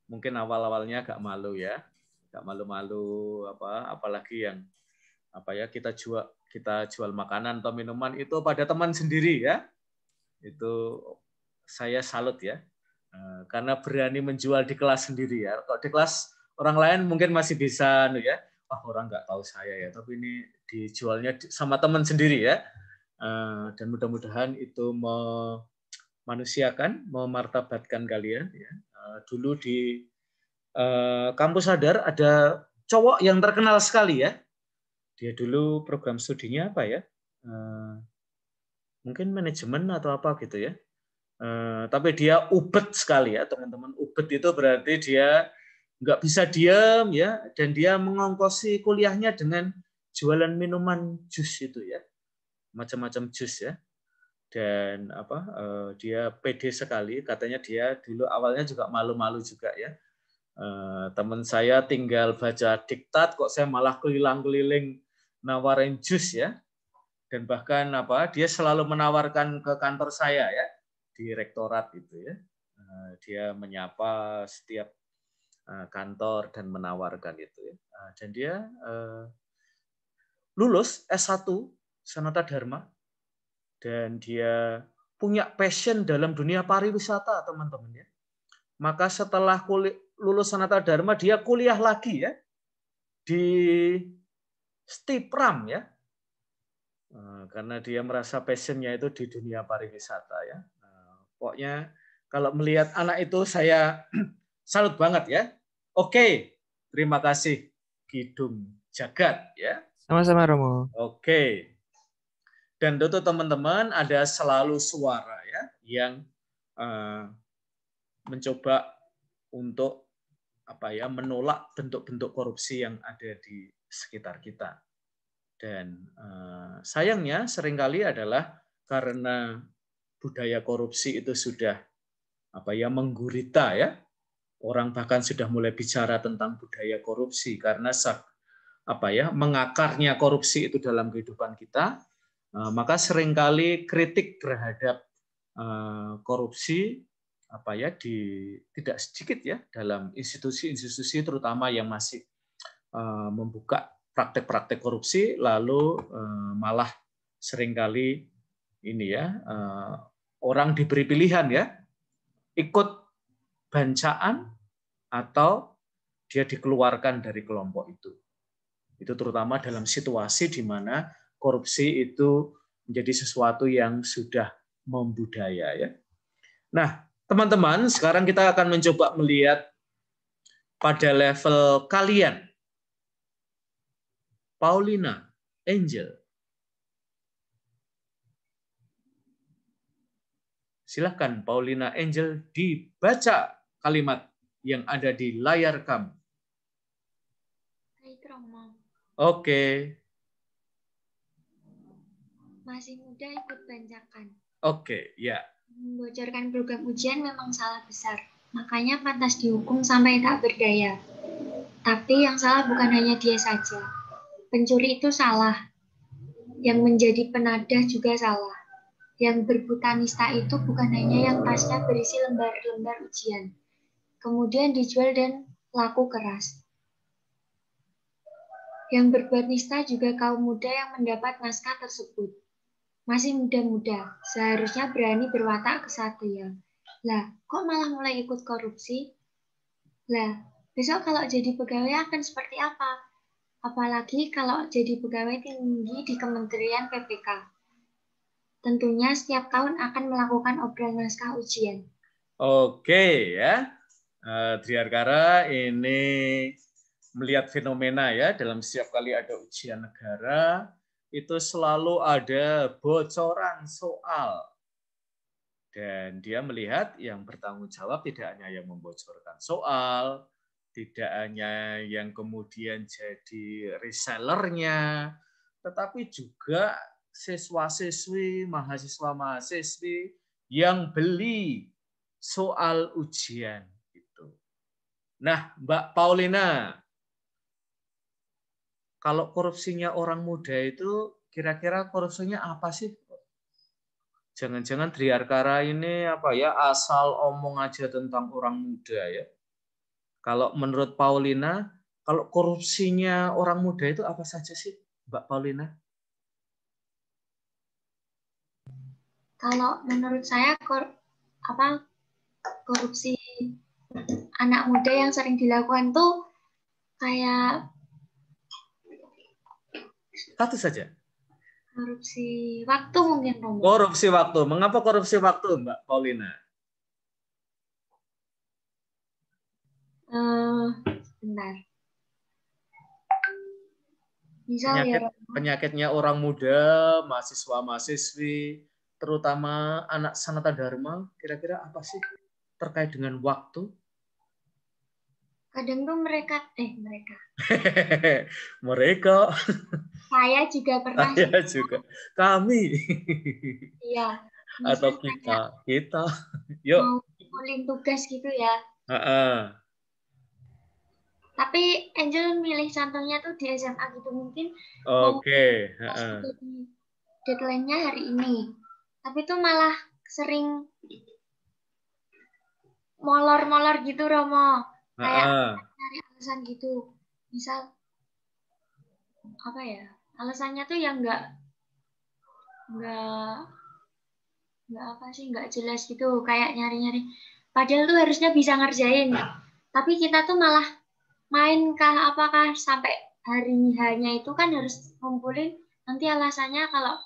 Mungkin awal-awalnya agak malu ya, agak malu-malu apalagi yang kita jual makanan atau minuman itu pada teman sendiri ya. Itu saya salut ya. Karena berani menjual di kelas sendiri ya. Kalau di kelas orang lain mungkin masih bisa ya. Orang nggak tahu saya ya, tapi ini dijualnya sama teman sendiri ya. Dan mudah-mudahan itu memanusiakan, memartabatkan kalian ya. Dulu di kampus Sadar ada cowok yang terkenal sekali ya. Dia dulu program studinya apa ya? Mungkin manajemen atau apa gitu ya. Tapi dia ubet sekali ya, teman-teman. Ubet itu berarti dia nggak bisa diam ya, dan dia mengongkosi kuliahnya dengan jualan minuman jus itu ya, macam-macam jus ya. Dan dia pede sekali, katanya dia dulu awalnya juga malu-malu juga ya. Teman saya tinggal baca diktat kok saya malah keliling-keliling nawarin jus ya. Dan bahkan dia selalu menawarkan ke kantor saya ya, di rektorat itu ya. Dia menyapa setiap kantor dan menawarkan itu ya. Dan dia lulus S1 Sanata Dharma dan dia punya passion dalam dunia pariwisata, teman-teman ya. Maka setelah lulus Sanata Dharma dia kuliah lagi ya di Stipram ya. Karena dia merasa passionnya itu di dunia pariwisata ya. Pokoknya kalau melihat anak itu saya salut banget ya. Oke, terima kasih Kidung Jagat ya. Sama-sama Romo. Oke. Dan tentu teman-teman ada selalu suara ya yang mencoba untuk menolak bentuk-bentuk korupsi yang ada di sekitar kita. Dan sayangnya seringkali adalah karena budaya korupsi itu sudah menggurita ya. Orang bahkan sudah mulai bicara tentang budaya korupsi karena mengakarnya korupsi itu dalam kehidupan kita. Maka seringkali kritik terhadap korupsi tidak sedikit ya dalam institusi-institusi terutama yang masih membuka praktek-praktek korupsi, lalu malah seringkali ini ya orang diberi pilihan ya, ikut bancaan atau dia dikeluarkan dari kelompok itu. Itu terutama dalam situasi di mana korupsi itu menjadi sesuatu yang sudah membudaya ya. Nah, teman-teman, sekarang kita akan mencoba melihat pada level kalian. Paulina, Angel. Silahkan Paulina, Angel, dibaca kalimat yang ada di layar kamu. Baik, Romo. Oke. Masih muda ikut bancakan. Oke, ya. Membocorkan program ujian memang salah besar. Makanya pantas dihukum sampai tak berdaya. Tapi yang salah bukan hanya dia saja. Pencuri itu salah. Yang menjadi penadah juga salah. Yang berbuta nista itu bukan hanya yang tasnya berisi lembar-lembar ujian. Kemudian dijual dan laku keras. Yang berbuat nista juga kaum muda yang mendapat naskah tersebut. Masih muda-muda, seharusnya berani berwatak kesatria. Lah, kok malah mulai ikut korupsi? Lah, besok kalau jadi pegawai akan seperti apa? Apalagi kalau jadi pegawai tinggi di Kementerian PPK. Tentunya setiap tahun akan melakukan obral naskah ujian. Oke ya, Driarkara ini melihat fenomena ya, dalam setiap kali ada ujian negara itu selalu ada bocoran soal. Dan dia melihat yang bertanggung jawab tidak hanya yang membocorkan soal, tidak hanya yang kemudian jadi resellernya, tetapi juga siswa-siswi, mahasiswa-mahasiswi yang beli soal ujian. Gitu. Nah, Mbak Paulina, kalau korupsinya orang muda itu kira-kira korupsinya apa sih? Jangan-jangan Driarkara ini apa ya, asal omong aja tentang orang muda ya. Kalau menurut Paulina, kalau korupsinya orang muda itu apa saja sih, Mbak Paulina? Kalau menurut saya korupsi anak muda yang sering dilakukan tuh kayak satu saja. Korupsi waktu mungkin, Romo. Korupsi waktu. Mengapa korupsi waktu, Mbak Paulina? Bentar. Misal penyakitnya orang muda, mahasiswa-mahasiswi, terutama anak Sanata Dharma, kira-kira apa sih terkait dengan waktu? Kadang tuh mereka. Mereka. Saya juga pernah. Saya juga. Kami. Iya. Atau kita. Yuk. Mau ngumpulin tugas gitu ya. Tapi Angel milih contohnya tuh di SMA gitu mungkin. Oke. Deadline-nya hari ini. Tapi tuh malah sering molor-molor gitu, Romo. Kayak nyari alasan gitu. Misal apa ya? Alasannya tuh yang nggak jelas gitu, kayak nyari-nyari. Padahal tuh harusnya bisa ngerjain. Tapi kita tuh malah main apakah sampai hari hanya itu kan harus ngumpulin, nanti alasannya kalau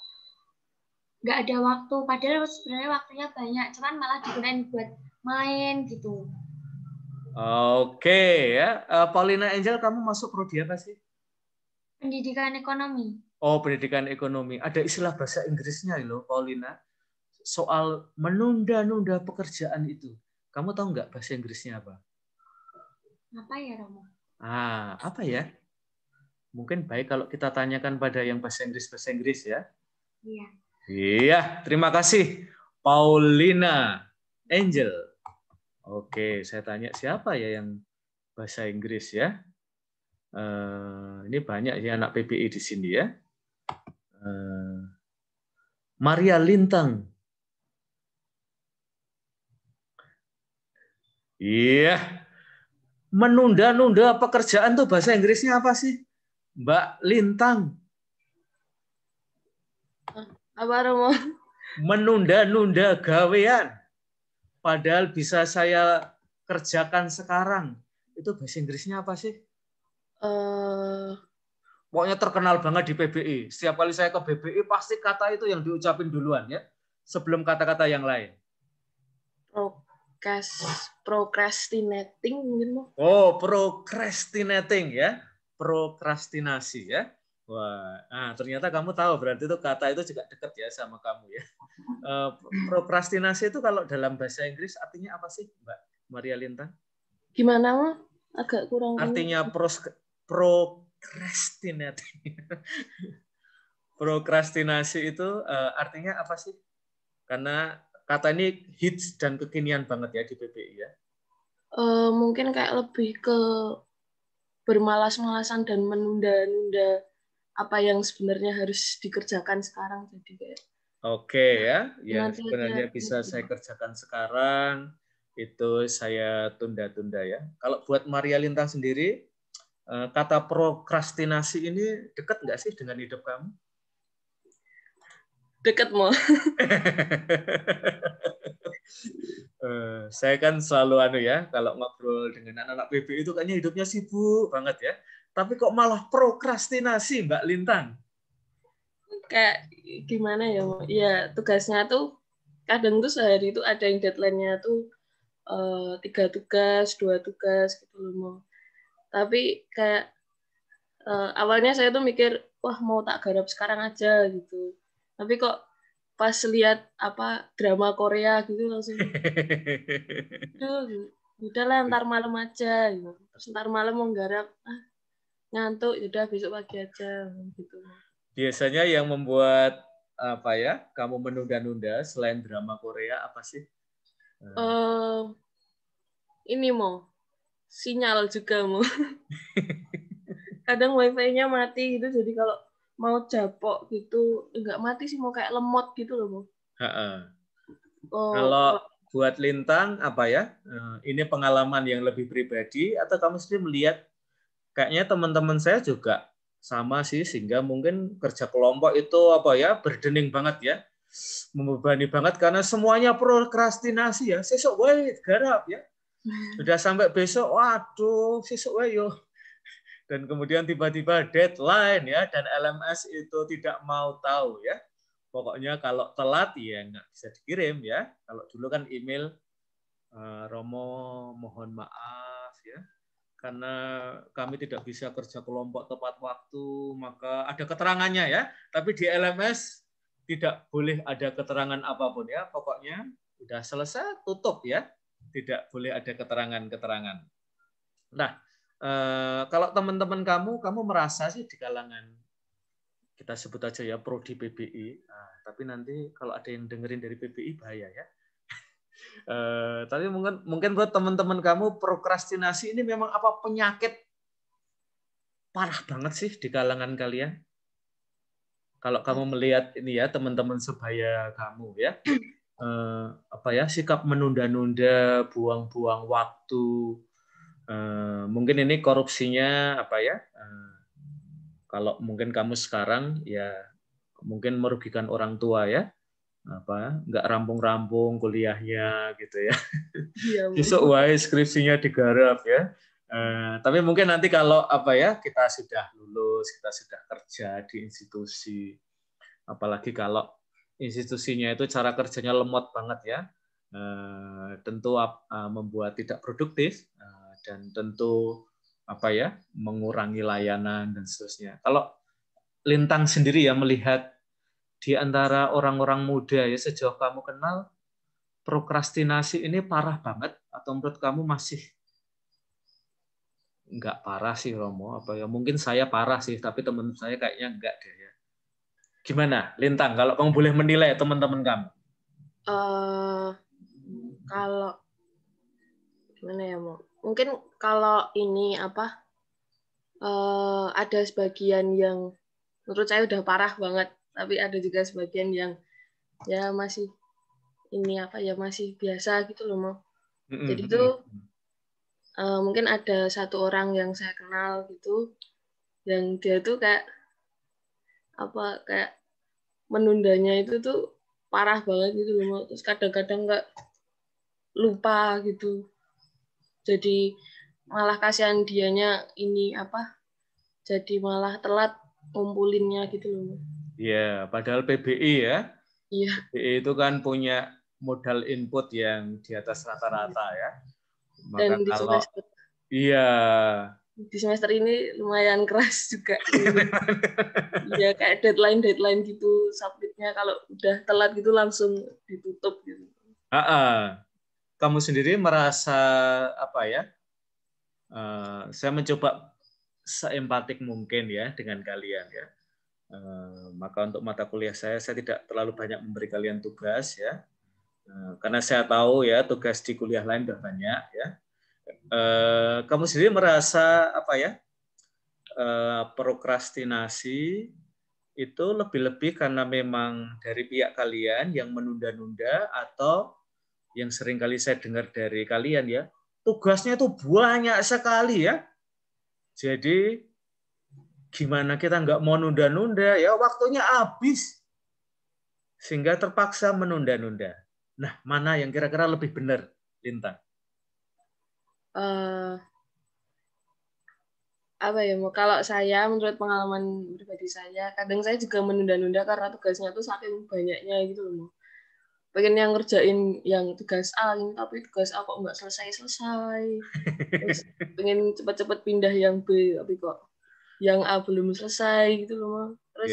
nggak ada waktu, padahal sebenarnya waktunya banyak, cuman malah digunain buat main gitu. Oke ya, Paulina Angel, kamu masuk prodi apa sih? Pendidikan ekonomi. Oh, pendidikan ekonomi. Ada istilah bahasa Inggrisnya loh, Paulina. Soal menunda-nunda pekerjaan itu. Kamu tahu nggak bahasa Inggrisnya apa? Apa ya, Romo? Apa ya? Mungkin baik kalau kita tanyakan pada yang bahasa Inggris ya. Iya. Iya, terima kasih Paulina Angel. Oke, saya tanya siapa ya yang bahasa Inggris ya? Ini banyak ya anak PPI di sini ya. Maria Lintang. Iya. Menunda-nunda pekerjaan tuh bahasa Inggrisnya apa sih? Mbak Lintang. Apa, Romo? Menunda-nunda gawean. Padahal bisa saya kerjakan sekarang. Itu bahasa Inggrisnya apa sih? Pokoknya terkenal banget di PBI. Setiap kali saya ke PBI, pasti kata itu yang diucapin duluan ya. Sebelum kata-kata yang lain. Procrastinating mungkin. Oh, procrastinating ya. Prokrastinasi ya. Wah, ternyata kamu tahu, berarti itu kata itu juga dekat ya sama kamu ya. Prokrastinasi itu kalau dalam bahasa Inggris artinya apa sih, Mbak Maria Lintang? Gimana, Mas? Agak kurang. Artinya procrastinating. Prokrastinasi itu artinya apa sih? Karena kata ini hits dan kekinian banget ya di PPI ya. Mungkin kayak lebih ke bermalas-malasan dan menunda-nunda apa yang sebenarnya harus dikerjakan sekarang, jadi kayak Oke ya, yang sebenarnya bisa saya kerjakan sekarang itu saya tunda-tunda ya. Kalau buat Maria Lintang sendiri, kata prokrastinasi ini dekat nggak sih dengan hidup kamu? Deket mau. Saya kan selalu kalau ngobrol dengan anak-anak PBI itu kayaknya hidupnya sibuk banget ya. Tapi kok malah prokrastinasi, Mbak Lintang? Kayak gimana ya, Mo? Ya tugasnya tuh kadang tuh sehari itu ada yang deadline-nya tuh 3 tugas, 2 tugas gitu loh, Mo. Tapi kayak awalnya saya tuh mikir, wah mau tak garap sekarang aja gitu. Tapi kok pas lihat drama Korea gitu langsung udahlah ntar malam aja gitu. Terus ntar malam mau garap ngantuk udah besok pagi aja gitu. Biasanya yang membuat kamu menunda-nunda selain drama Korea apa sih? Ini mau sinyal juga mau. Kadang wifi-nya mati gitu, jadi kalau mau japok gitu enggak mati sih, mau kayak lemot gitu loh mau. Kalau buat Lintang ini pengalaman yang lebih pribadi atau kamu sendiri melihat kayaknya teman-teman saya juga sama sih, sehingga mungkin kerja kelompok itu burdening banget ya, membebani banget karena semuanya prokrastinasi ya, sesuk wae garap ya, sudah sampai besok waduh sesuk wae yo, dan kemudian tiba-tiba deadline ya, dan LMS itu tidak mau tahu ya, pokoknya kalau telat ya nggak bisa dikirim ya. Kalau dulu kan email, Romo mohon maaf ya, karena kami tidak bisa kerja kelompok tepat waktu, maka ada keterangannya ya. Tapi di LMS tidak boleh ada keterangan apapun ya. Pokoknya udah selesai, tutup ya. Tidak boleh ada keterangan-keterangan. Nah, kalau teman-teman kamu merasa sih di kalangan, kita sebut aja ya, prodi PBI. Nah, tapi nanti kalau ada yang dengerin dari PBI bahaya ya. Tapi mungkin buat teman-teman kamu, prokrastinasi ini memang penyakit parah banget sih di kalangan kalian? Kalau kamu melihat ini ya, teman-teman sebaya kamu ya, sikap menunda-nunda, buang-buang waktu, mungkin ini korupsinya kalau mungkin kamu sekarang ya mungkin merugikan orang tua ya, nggak rampung-rampung kuliahnya gitu ya. Besok wae skripsinya digarap ya. Tapi mungkin nanti kalau kita sudah lulus, kita sudah kerja di institusi, apalagi kalau institusinya itu cara kerjanya lemot banget ya, tentu membuat tidak produktif, dan tentu mengurangi layanan dan seterusnya. Kalau Lintang sendiri ya melihat di antara orang-orang muda ya, sejauh kamu kenal, prokrastinasi ini parah banget atau menurut kamu masih nggak parah sih, Romo? Mungkin saya parah sih, tapi teman saya kayaknya enggak deh ya. Gimana, Lintang? Kalau kamu boleh menilai teman-teman kamu? Kalau gimana ya, Mo? Mungkin kalau ini ada sebagian yang menurut saya udah parah banget, tapi ada juga sebagian yang ya masih masih biasa gitu loh, Mo. Jadi tuh mungkin ada satu orang yang saya kenal gitu, yang dia tuh kayak menundanya itu tuh parah banget gitu loh, Mo. Terus kadang-kadang nggak lupa gitu. Jadi malah kasihan dianya ini jadi malah telat ngumpulinnya gitu loh, Mo. Iya, padahal PBI ya. Iya. PBI itu kan punya modal input yang di atas rata-rata ya. Maka dan di semester, di semester ini lumayan keras juga. Iya, kayak deadline gitu, submitnya kalau udah telat gitu langsung ditutup gitu. Kamu sendiri merasa saya mencoba seempatik mungkin ya dengan kalian ya. Maka untuk mata kuliah saya tidak terlalu banyak memberi kalian tugas ya, karena saya tahu ya tugas di kuliah lain udah banyak ya. Kamu sendiri merasa prokrastinasi itu lebih-lebih karena memang dari pihak kalian yang menunda-nunda, atau yang sering kali saya dengar dari kalian ya, tugasnya itu banyak sekali ya. Jadi gimana kita nggak mau nunda-nunda ya, waktunya habis. sehingga terpaksa menunda-nunda. Nah, mana yang kira-kira lebih benar, Lintang? Apa ya, kalau saya menurut pengalaman pribadi saya, kadang saya juga menunda-nunda karena tugasnya tuh saking banyaknya gitu loh. Pengen yang ngerjain yang tugas A ini, tapi tugas A kok nggak selesai-selesai. Terus pengen cepat-cepat pindah yang B, tapi kok yang A belum selesai gitu loh. Terus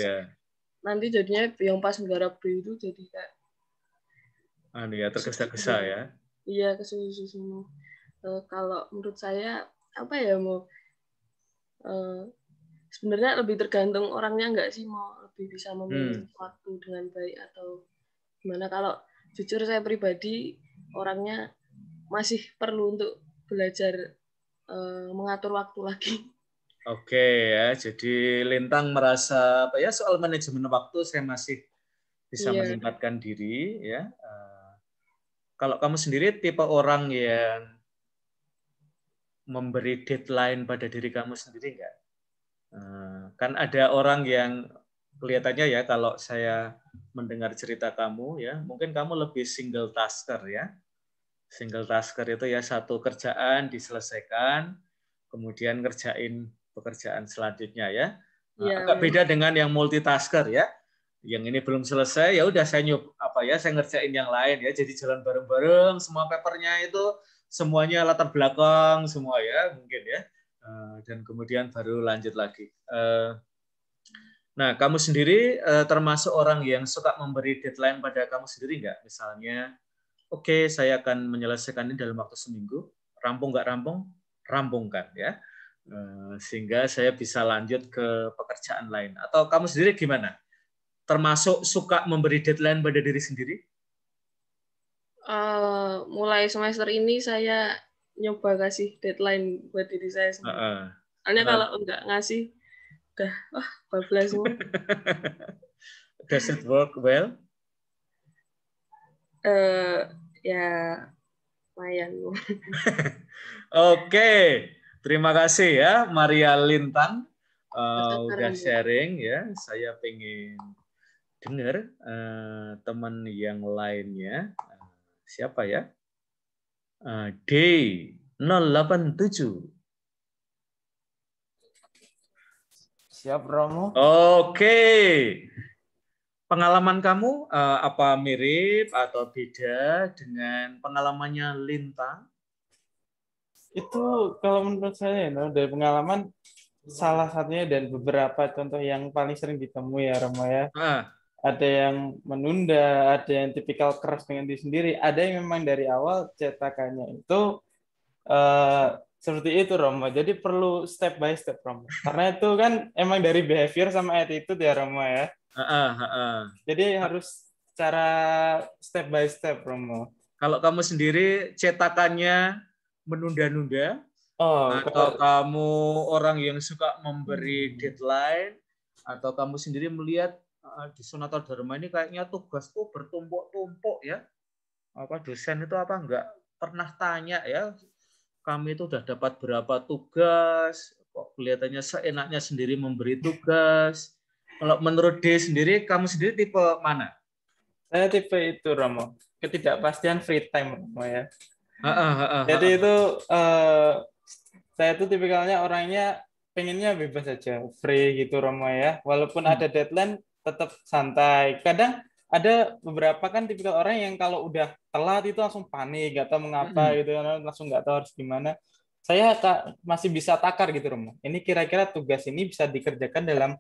nanti jadinya yang pas negara B itu jadi kayak tergesa-gesa ya. Iya, kesusu. Kalau menurut saya apa ya, sebenarnya lebih tergantung orangnya nggak sih, mau lebih bisa memilih waktu dengan baik atau gimana. Kalau jujur saya pribadi orangnya masih perlu untuk belajar mengatur waktu lagi. Oke ya, jadi Lintang merasa apa ya, soal manajemen waktu saya masih bisa menempatkan diri ya. Kalau kamu sendiri tipe orang yang memberi deadline pada diri kamu sendiri nggak? Kan ada orang yang kelihatannya ya, kalau saya mendengar cerita kamu ya, mungkin kamu lebih single tasker ya. Single tasker itu ya, satu kerjaan diselesaikan, kemudian ngerjain pekerjaan selanjutnya ya. Agak beda dengan yang multitasker ya. Yang ini belum selesai, ya udah saya saya ngerjain yang lain ya. Jadi jalan bareng-bareng, semua papernya itu semuanya latar belakang semua ya, mungkin ya. Dan kemudian baru lanjut lagi. Nah, kamu sendiri termasuk orang yang suka memberi deadline pada kamu sendiri nggak? Misalnya, oke, saya akan menyelesaikan ini dalam waktu seminggu. Rampung nggak rampung? Rampungkan ya. Sehingga saya bisa lanjut ke pekerjaan lain. Atau kamu sendiri gimana? Termasuk suka memberi deadline pada diri sendiri? Mulai semester ini saya nyoba kasih deadline buat diri saya sendiri. Soalnya kalau nggak ngasih, udah bablas semua. Does it work well? Ya lumayan. Oke, terima kasih ya Maria Lintang udah sharing ya. Saya pengen dengar teman yang lainnya. Siapa ya? D087. Siap, Romo. Oke. Pengalaman kamu apa mirip atau beda dengan pengalamannya Lintang? Itu kalau menurut saya dari pengalaman salah satunya dan beberapa contoh yang paling sering ditemui ya Romo ya. Ada yang menunda, ada yang tipikal keras dengan diri sendiri, ada yang memang dari awal cetakannya itu seperti itu Romo. Jadi perlu step by step Romo. Karena itu kan emang dari behavior sama attitude ya Romo ya. Jadi harus cara step by step Romo. Kalau kamu sendiri cetakannya menunda-nunda, atau kamu orang yang suka memberi deadline, atau kamu sendiri melihat di Sonata Dharma ini kayaknya tugas tuh bertumpuk-tumpuk ya. Dosen itu nggak pernah tanya ya, kami itu udah dapat berapa tugas, kok kelihatannya seenaknya sendiri memberi tugas. Kalau menurut D sendiri, kamu sendiri tipe mana? Saya tipe itu Romo, ketidakpastian free time Romo ya. Jadi itu saya tuh tipikalnya orangnya pengennya bebas aja, free gitu Romo ya. Walaupun ada deadline tetap santai. Kadang ada beberapa kan tipikal orang yang kalau udah telat itu langsung panik, gak tahu mengapa gitu, langsung gak tahu harus gimana. Saya masih bisa takar gitu Romo. Ini kira-kira tugas ini bisa dikerjakan dalam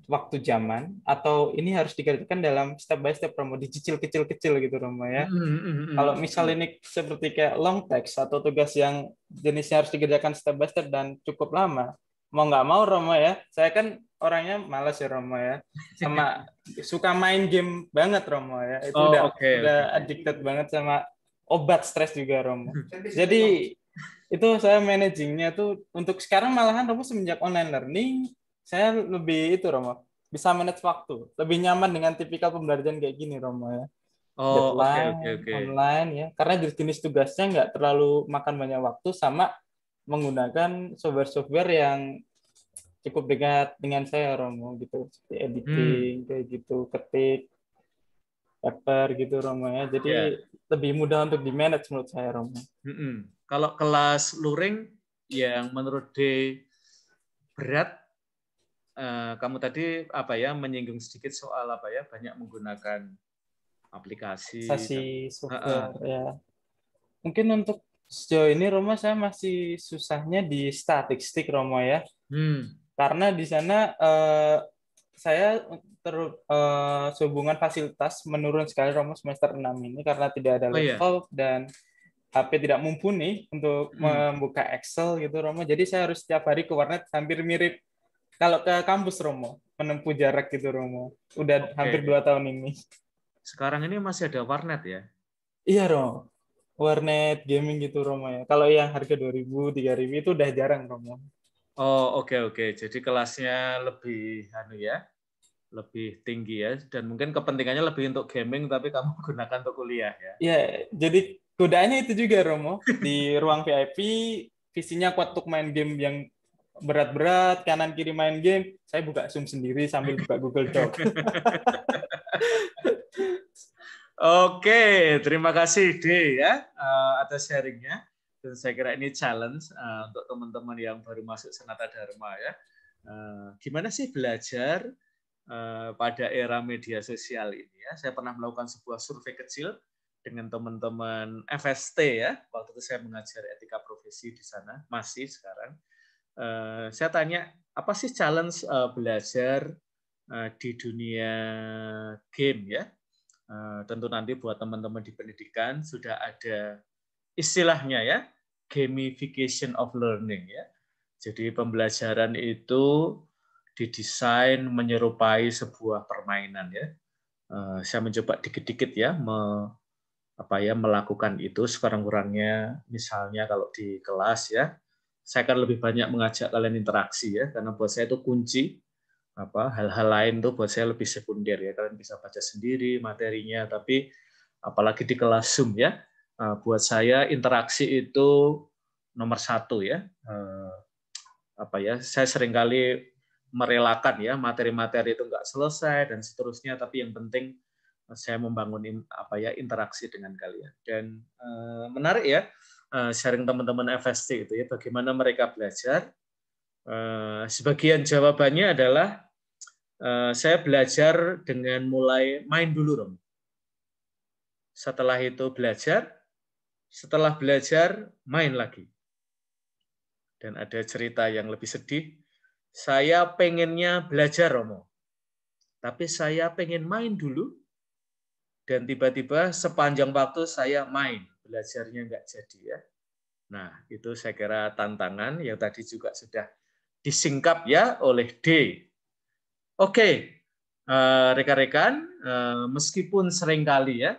waktu zaman atau ini harus dikerjakan dalam step by step Romo, dicicil kecil-kecil gitu Romo ya. Kalau misal ini seperti kayak long text atau tugas yang jenisnya harus dikerjakan step by step dan cukup lama, mau nggak mau Romo ya, saya kan orangnya malas ya Romo ya, sama suka main game banget Romo ya, itu udah addicted banget sama obat stres juga Romo. Jadi itu saya managingnya tuh untuk sekarang malahan Romo semenjak online learning saya lebih itu Romo, bisa manage waktu, lebih nyaman dengan tipikal pembelajaran kayak gini Romo ya. Deadline, online ya, karena jenis tugasnya nggak terlalu makan banyak waktu sama menggunakan software-software yang cukup dekat dengan saya Romo gitu, seperti editing kayak gitu, ketik. paper gitu Romo ya. Jadi lebih mudah untuk di-manage menurut saya Romo. Kalau kelas luring yang menurut D berat, kamu tadi menyinggung sedikit soal banyak menggunakan aplikasi software ya. Mungkin untuk sejauh ini Romo saya masih susahnya di statistik Romo ya. Karena di sana saya sehubungan fasilitas menurun sekali Romo semester 6 ini karena tidak ada laptop dan HP tidak mumpuni untuk membuka Excel gitu Romo. Jadi saya harus setiap hari ke warnet, hampir mirip kalau ke kampus Romo, menempuh jarak gitu Romo. Udah hampir 2 tahun ini. Sekarang ini masih ada warnet ya? Iya Romo. Warnet gaming gitu Romo ya. Kalau yang harga 2.000, 3.000 itu udah jarang Romo. Oh, oke. Jadi kelasnya lebih lebih tinggi ya, dan mungkin kepentingannya lebih untuk gaming tapi kamu gunakan untuk kuliah ya. Iya, jadi godaannya itu juga Romo. Di ruang VIP visinya kuat untuk main game yang berat-berat, kanan kiri main game, saya buka Zoom sendiri sambil buka Google Doc. Oke, terima kasih D ya atas sharingnya. Dan saya kira ini challenge untuk teman-teman yang baru masuk Sanata Dharma ya. Gimana sih belajar pada era media sosial ini ya? Saya pernah melakukan sebuah survei kecil dengan teman-teman FST ya. Waktu itu saya mengajar etika profesi di sana, masih sekarang. Saya tanya, apa sih challenge belajar di dunia game ya? Tentu nanti buat teman-teman di pendidikan sudah ada istilahnya ya, gamification of learning ya. Jadi pembelajaran itu didesain menyerupai sebuah permainan ya. Saya mencoba dikit-dikit ya melakukan itu sekurang-kurangnya. Misalnya kalau di kelas ya, saya akan lebih banyak mengajak kalian interaksi ya, karena buat saya itu kunci. Hal-hal lain tuh buat saya lebih sekunder ya, kalian bisa baca sendiri materinya, tapi apalagi di kelas Zoom ya, buat saya interaksi itu nomor 1 ya. Saya seringkali merelakan ya materi-materi itu nggak selesai dan seterusnya, tapi yang penting saya membangun interaksi dengan kalian. Dan menarik ya sharing teman-teman FST itu ya, bagaimana mereka belajar. Sebagian jawabannya adalah saya belajar dengan mulai main dulu, Rom. Setelah itu belajar, setelah belajar main lagi. Dan ada cerita yang lebih sedih. Saya pengennya belajar, Romo. Tapi saya pengen main dulu, dan tiba-tiba sepanjang waktu saya main. Belajarnya nggak jadi ya. Nah, itu saya kira tantangan yang tadi juga sudah disingkap ya oleh D. Oke, rekan-rekan, meskipun seringkali ya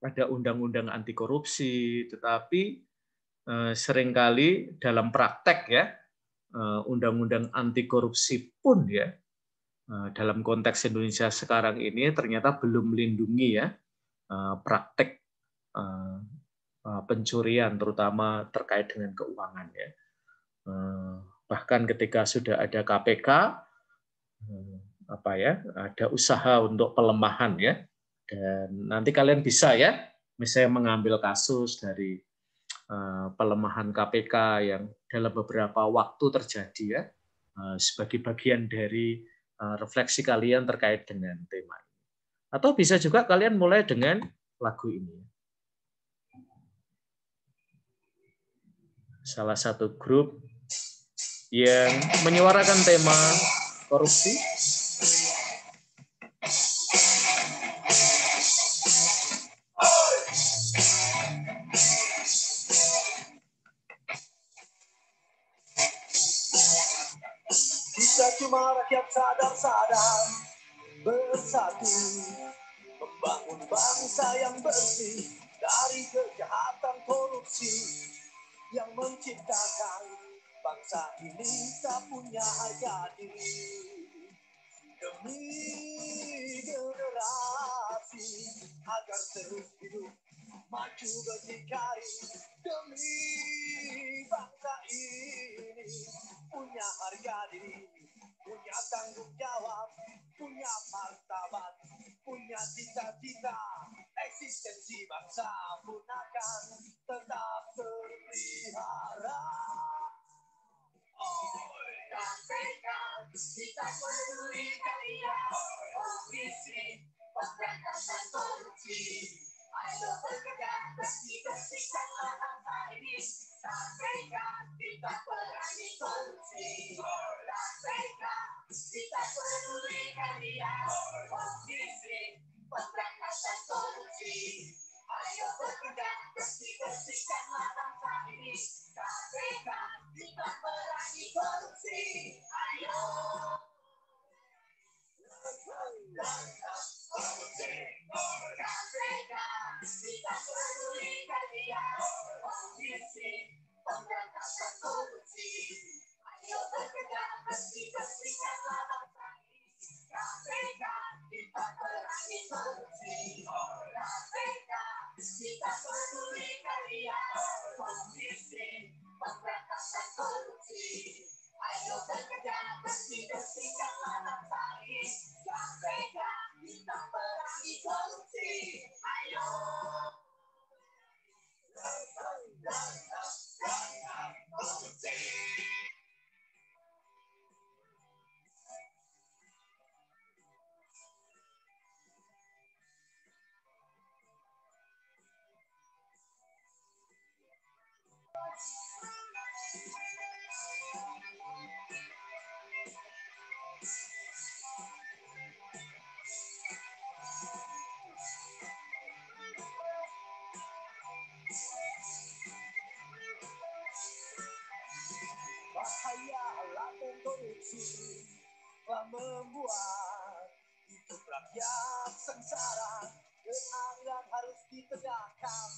ada undang-undang anti korupsi, tetapi seringkali dalam praktek ya undang-undang anti korupsi pun ya dalam konteks Indonesia sekarang ini ternyata belum melindungi ya praktek pencurian terutama terkait dengan keuangan ya. Bahkan ketika sudah ada KPK ada usaha untuk pelemahan ya, dan nanti kalian bisa ya misalnya mengambil kasus dari pelemahan KPK yang dalam beberapa waktu terjadi ya sebagai bagian dari refleksi kalian terkait dengan tema ini. Atau bisa juga kalian mulai dengan lagu ini. Salah satu grup yang menyuarakan tema korupsi. Kita cuma rakyat sadar-sadar bersatu membangun bangsa yang bersih dari kejahatan korupsi yang menciptakan bangsa ini tak punya harga diri. Demi generasi agar terus hidup maju berdikari, demi bangsa ini punya harga diri, punya tanggung jawab, punya martabat, punya cita-cita eksistensi bangsa pun akan tetap terpelihara. Sampaikan kita peduli kalian, komisi pemberantasan korupsi. Ayo bekerja bersih-bersihkanlah bangsa ini. Sampaikan kita perangi korupsi. Sampaikan kita peduli kalian, komisi pemberantasan korupsi. Ayo bekerja bersih-bersihkanlah bangsa ini. Sampaikan kita perangi korupsi. Ayo. Kita peduli kalian, komisi pemberantasan korupsi. Ayo bekerja bersih-bersihkanlah bangsa ini. KPK kita perangi korupsi. KPK kita peduli kalian, komisi pemberantasan korupsi. Ayo bekerja bersih-bersihkanlah bangsa ini. KPK kita perangi korupsi. Ayo. Bahaya laten korupsi telah membuat hidup rakyat sengsara. Keadilan harus ditegakkan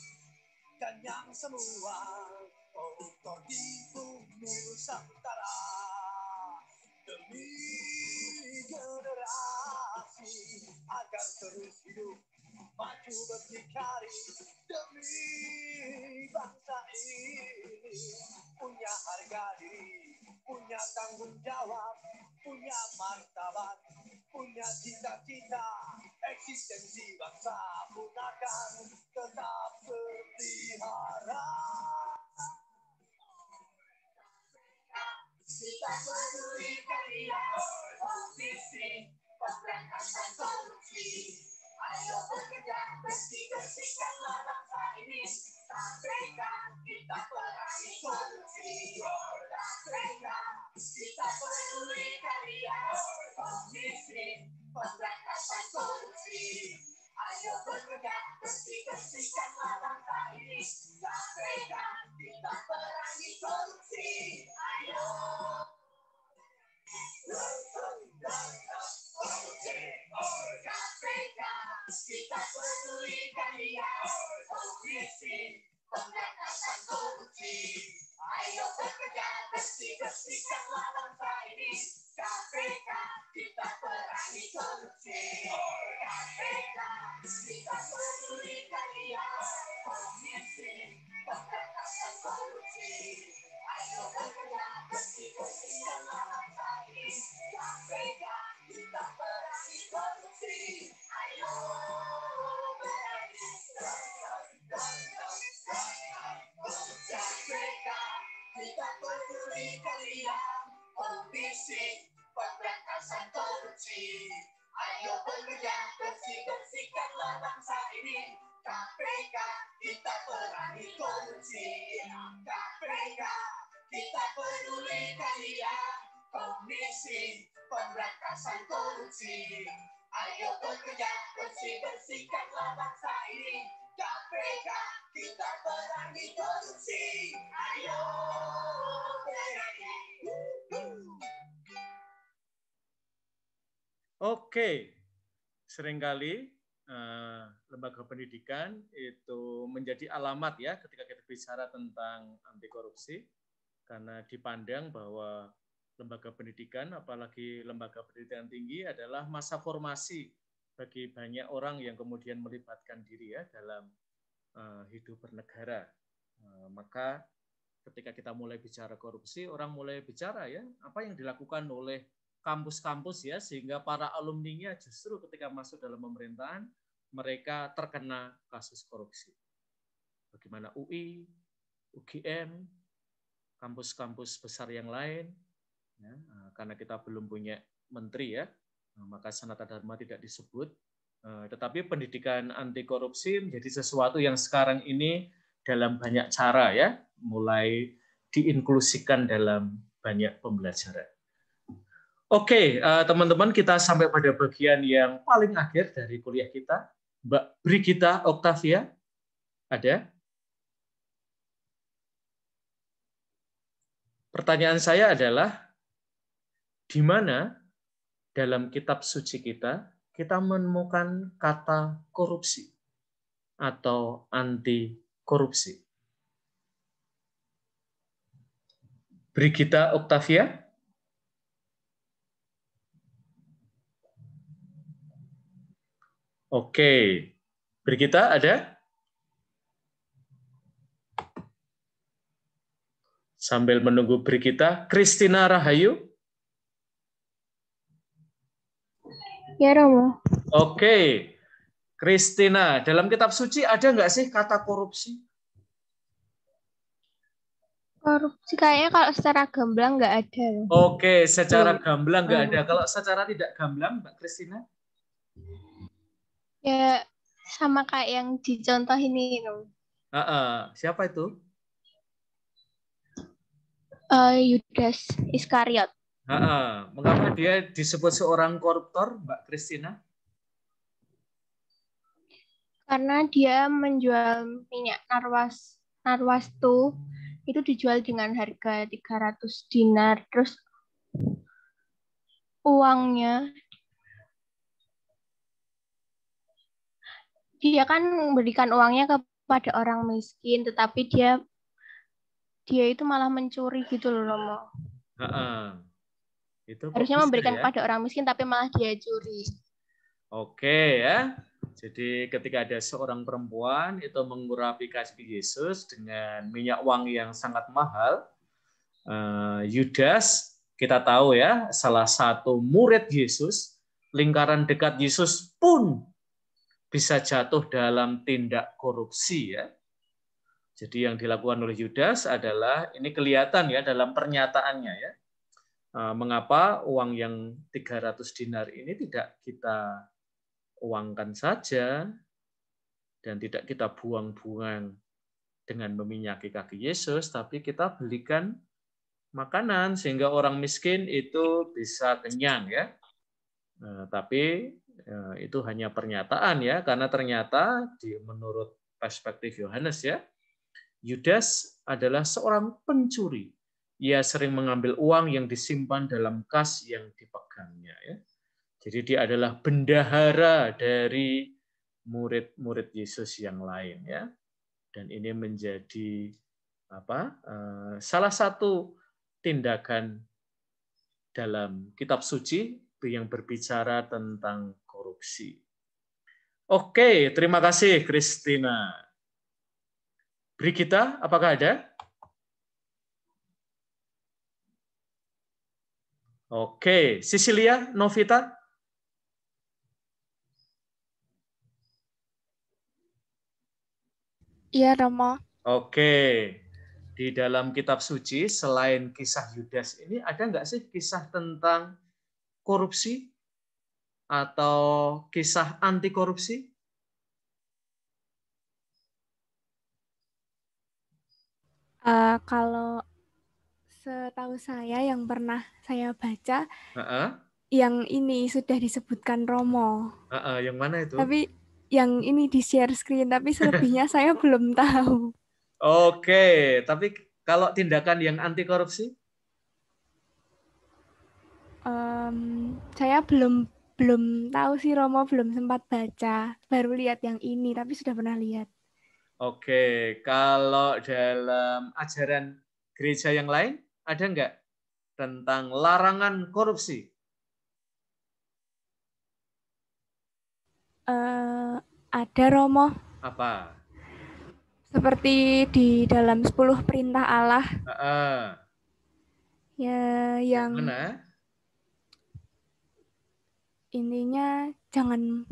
dan yang semua koruptor dibunuh Nusantara. Demi generasi agar terus hidup maju berdikari, demi bangsa ini punya harga diri, punya tanggung jawab, punya martabat, punya cita-cita, eksistensi bangsa pun akan tetap terpelihara. Kita peduli kalian, komisi pemberantasan korupsi. Ayo bekerja bersih-bersihkanlah bangsa ini. KPK kita perangi korupsi. KPK kita peduli kalian, komisi pemberantasan korupsi. Ayo bekerja bersih-bersihkanlah bangsa ini. KPK kita perangi korupsi. Ayo. KPK kita peduli kalian, komisi pemberantasan korupsi. Ayo bekerja bersih-bersihkanlah bangsa ini. KPK kita perangi korupsi. KPK kita peduli kalian, komisi pemberantasan korupsi. Ayo bekerja bersih-bersihkanlah bangsa ini. KPK kita perangi korupsi. Ayo berangi. KPK kita peduli kalian, komisi pemberantasan korupsi. Ayo bekerja bersih-bersihkanlah bangsa ini. KPK kita perangi korupsi. KPK kita peduli kalian, komisi pemberantasan korupsi. Ayo bekerja bersih-bersihkanlah bangsa ini. KPK kita perangi korupsi. Ayo berangi. Oke, seringkali lembaga pendidikan itu menjadi alamat ya ketika kita bicara tentang anti korupsi, karena dipandang bahwa lembaga pendidikan, apalagi lembaga pendidikan tinggi, adalah masa formasi bagi banyak orang yang kemudian melibatkan diri ya dalam hidup bernegara. Maka ketika kita mulai bicara korupsi, orang mulai bicara ya apa yang dilakukan oleh kampus-kampus ya, sehingga para alumninya justru ketika masuk dalam pemerintahan mereka terkena kasus korupsi. Bagaimana UI, UGM, kampus-kampus besar yang lain, ya, karena kita belum punya menteri ya, maka Sanata Dharma tidak disebut. Tetapi pendidikan anti korupsi menjadi sesuatu yang sekarang ini dalam banyak cara ya, mulai diinklusikan dalam banyak pembelajaran. Oke, teman-teman, kita sampai pada bagian yang paling akhir dari kuliah kita. Mbak Brigita Octavia, ada? Pertanyaan saya adalah, di mana dalam kitab suci kita menemukan kata korupsi atau anti korupsi? Brigita Octavia? Oke, Brigita ada? Sambil menunggu Brigita, Christina Rahayu? Ya, Romo. Oke, Christina, dalam kitab suci ada nggak sih kata korupsi? Korupsi kayaknya kalau secara gamblang nggak ada. Oke, secara gamblang nggak ada. Kalau secara tidak gamblang, Mbak Christina? Ya, sama kayak yang dicontoh ini. Siapa itu? Yudas Iskariot. Mengapa dia disebut seorang koruptor, Mbak Christina? Karena dia menjual minyak narwastu itu dijual dengan harga 300 dinar, terus uangnya dia kan memberikan uangnya kepada orang miskin, tetapi dia itu malah mencuri gitu loh, Romo. Itu harusnya memberikan ya? kepada orang miskin, tapi malah dia curi. Oke ya. Jadi ketika ada seorang perempuan itu mengurapi kasih Yesus dengan minyak wangi yang sangat mahal, Yudas kita tahu ya, salah satu murid Yesus, lingkaran dekat Yesus pun bisa jatuh dalam tindak korupsi ya. Jadi yang dilakukan oleh Yudas adalah, ini kelihatan ya dalam pernyataannya ya, mengapa uang yang 300 dinar ini tidak kita uangkan saja dan tidak kita buang-buang dengan meminyaki kaki Yesus, tapi kita belikan makanan sehingga orang miskin itu bisa kenyang ya. Tapi itu hanya pernyataan ya, karena ternyata menurut perspektif Yohanes ya, Yudas adalah seorang pencuri. Ia sering mengambil uang yang disimpan dalam kas yang dipegangnya ya. Jadi dia adalah bendahara dari murid-murid Yesus yang lain ya. Dan ini menjadi salah satu tindakan dalam kitab suci yang berbicara tentang korupsi. Oke, terima kasih Christina. Brigita, apakah ada? Oke, Cecilia, Novita? Iya, Romo. Oke, di dalam kitab suci selain kisah Yudas ini ada nggak sih kisah tentang korupsi atau kisah anti korupsi? Kalau setahu saya yang pernah saya baca, Uh-uh. yang ini sudah disebutkan Romo. Yang mana itu? Tapi yang ini di share screen, tapi selebihnya saya belum tahu. Oke, tapi kalau tindakan yang anti korupsi? Saya belum tahu sih, Romo, belum sempat baca. Baru lihat yang ini, tapi sudah pernah lihat. Oke, kalau dalam ajaran gereja yang lain, ada nggak tentang larangan korupsi? Ada, Romo. Apa? Seperti di dalam 10 perintah Allah. Ya, yang mana? intinya jangan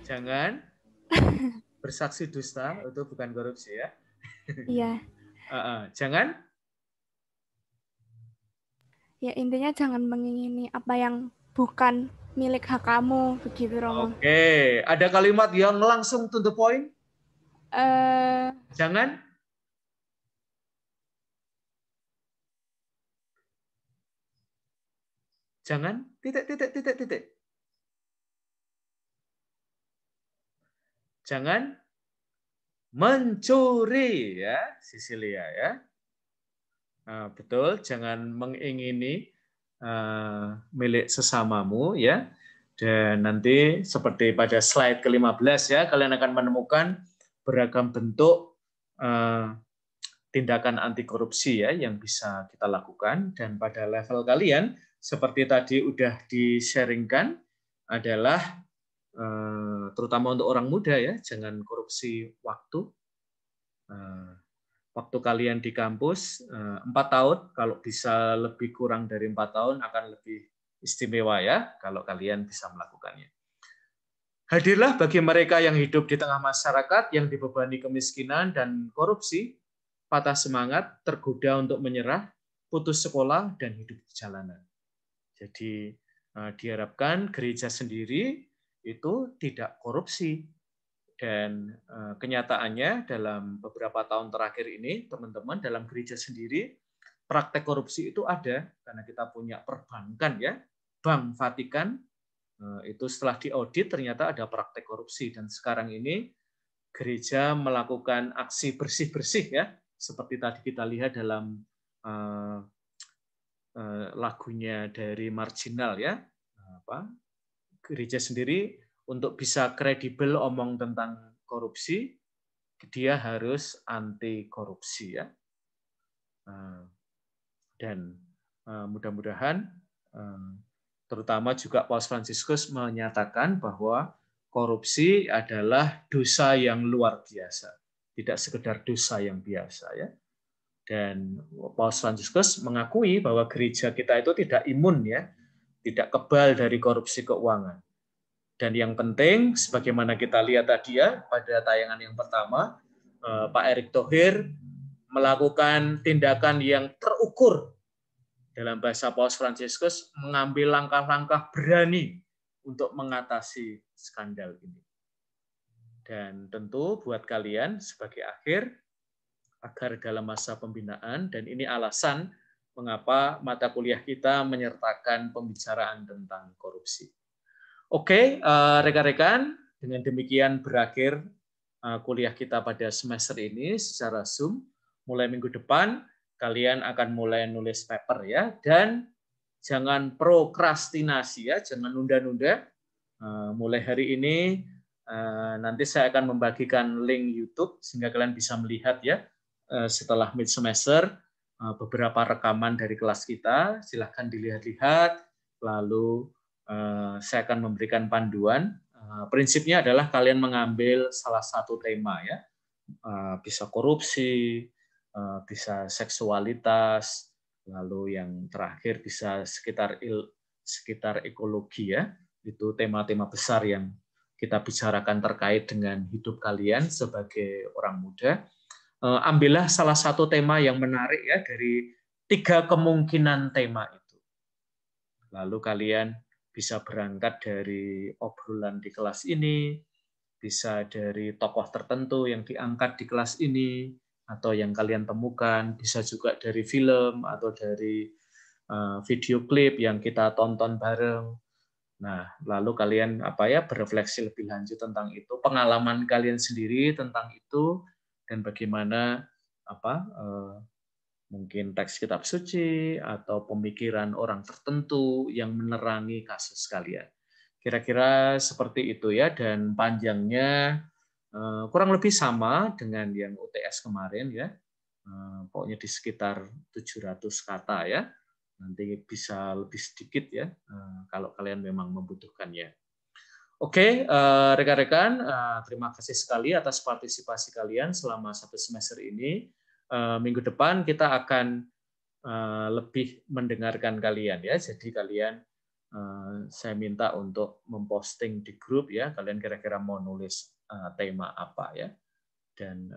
jangan bersaksi dusta, itu bukan korupsi ya. Iya. Jangan? Ya intinya jangan mengingini apa yang bukan milik hak kamu, begitu Romo. Oke, ada kalimat yang langsung to the point? Jangan? Jangan? Titik. Jangan mencuri ya, Sisilia ya. Nah, betul, jangan mengingini milik sesamamu ya. Dan nanti seperti pada slide ke-15 ya, kalian akan menemukan beragam bentuk tindakan anti korupsi ya yang bisa kita lakukan. Dan pada level kalian seperti tadi udah di-sharingkan adalah terutama untuk orang muda ya, jangan korupsi waktu. Waktu kalian di kampus 4 tahun, kalau bisa lebih kurang dari 4 tahun akan lebih istimewa ya, kalau kalian bisa melakukannya. Hadirlah bagi mereka yang hidup di tengah masyarakat yang dibebani kemiskinan dan korupsi, patah semangat, tergoda untuk menyerah, putus sekolah, dan hidup di jalanan. Jadi diharapkan gereja sendiri itu tidak korupsi. Dan kenyataannya dalam beberapa tahun terakhir ini, teman-teman, dalam gereja sendiri, praktek korupsi itu ada, karena kita punya perbankan ya, Bank Vatikan, itu setelah diaudit ternyata ada praktek korupsi. Dan sekarang ini gereja melakukan aksi bersih-bersih ya, seperti tadi kita lihat dalam lagunya dari Marginal ya, gereja sendiri untuk bisa kredibel omong tentang korupsi, dia harus anti korupsi ya. Dan mudah-mudahan terutama juga Paus Fransiskus menyatakan bahwa korupsi adalah dosa yang luar biasa, tidak sekedar dosa yang biasa ya. Dan Paus Fransiskus mengakui bahwa gereja kita itu tidak imun ya, tidak kebal dari korupsi keuangan. Dan yang penting, sebagaimana kita lihat tadi ya, pada tayangan yang pertama, Pak Erick Thohir melakukan tindakan yang terukur. Dalam bahasa Paus Fransiskus, mengambil langkah-langkah berani untuk mengatasi skandal ini. Dan tentu buat kalian sebagai akhir, agar dalam masa pembinaan, dan ini alasan mengapa mata kuliah kita menyertakan pembicaraan tentang korupsi. Oke, rekan-rekan, dengan demikian berakhir kuliah kita pada semester ini secara Zoom. Mulai minggu depan, kalian akan mulai nulis paper ya, dan jangan prokrastinasi ya, jangan nunda-nunda. Mulai hari ini, nanti saya akan membagikan link YouTube sehingga kalian bisa melihat ya, setelah mid semester, beberapa rekaman dari kelas kita, silahkan dilihat-lihat, lalu saya akan memberikan panduan. Prinsipnya adalah kalian mengambil salah satu tema ya, bisa korupsi, bisa seksualitas, lalu yang terakhir bisa sekitar ekologi ya. Itu tema-tema besar yang kita bicarakan terkait dengan hidup kalian sebagai orang muda. Ambillah salah satu tema yang menarik ya dari 3 kemungkinan tema itu. Lalu kalian bisa berangkat dari obrolan di kelas ini, bisa dari tokoh tertentu yang diangkat di kelas ini, atau yang kalian temukan, bisa juga dari film atau dari video klip yang kita tonton bareng. Nah, lalu kalian berefleksi lebih lanjut tentang itu, pengalaman kalian sendiri tentang itu, dan bagaimana mungkin teks kitab suci atau pemikiran orang tertentu yang menerangi kasus kalian. Kira-kira seperti itu ya, dan panjangnya kurang lebih sama dengan yang UTS kemarin ya. Pokoknya di sekitar 700 kata ya. Nanti bisa lebih sedikit ya kalau kalian memang membutuhkannya. Oke, rekan-rekan, terima kasih sekali atas partisipasi kalian selama 1 semester ini. Minggu depan kita akan lebih mendengarkan kalian ya. Jadi kalian saya minta untuk memposting di grup ya. Kalian kira-kira mau nulis tema apa ya. Dan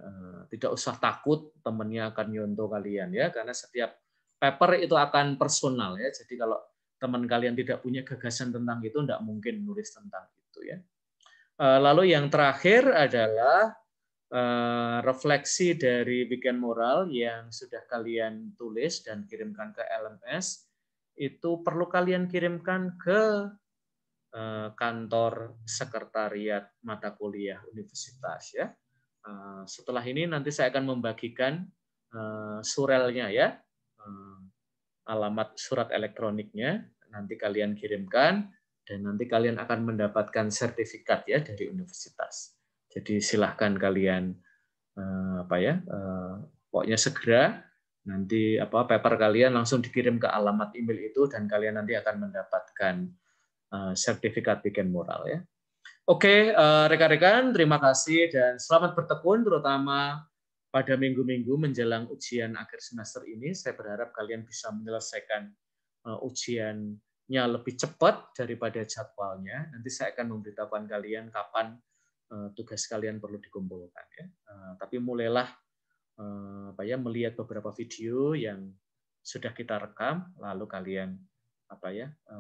tidak usah takut temannya akan nyontoh kalian ya, karena setiap paper itu akan personal ya. Jadi kalau teman kalian tidak punya gagasan tentang itu, tidak mungkin nulis tentang itu ya. Lalu yang terakhir adalah refleksi dari weekend moral yang sudah kalian tulis dan kirimkan ke LMS. Itu perlu kalian kirimkan ke kantor sekretariat mata kuliah universitas ya. Setelah ini nanti saya akan membagikan surelnya ya, alamat surat elektroniknya, nanti kalian kirimkan dan nanti kalian akan mendapatkan sertifikat ya dari universitas. Jadi silahkan kalian pokoknya segera nanti paper kalian langsung dikirim ke alamat email itu dan kalian nanti akan mendapatkan sertifikat weekend moral ya. Oke, rekan-rekan, terima kasih dan selamat bertekun, terutama pada minggu-minggu menjelang ujian akhir semester ini. Saya berharap kalian bisa menyelesaikan ujiannya lebih cepat daripada jadwalnya. Nanti saya akan memberitahukan kalian kapan tugas kalian perlu dikumpulkan. Ya. Tapi mulailah melihat beberapa video yang sudah kita rekam, lalu kalian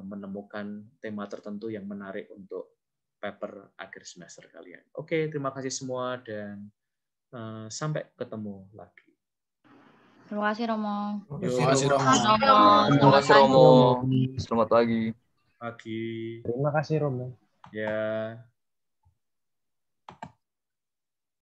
menemukan tema tertentu yang menarik untuk paper akhir semester kalian. Oke, terima kasih semua dan sampai ketemu lagi. Terima kasih Romo. Terima kasih Romo. Terima kasih Romo. Selamat pagi. Pagi. Terima kasih Romo. Ya.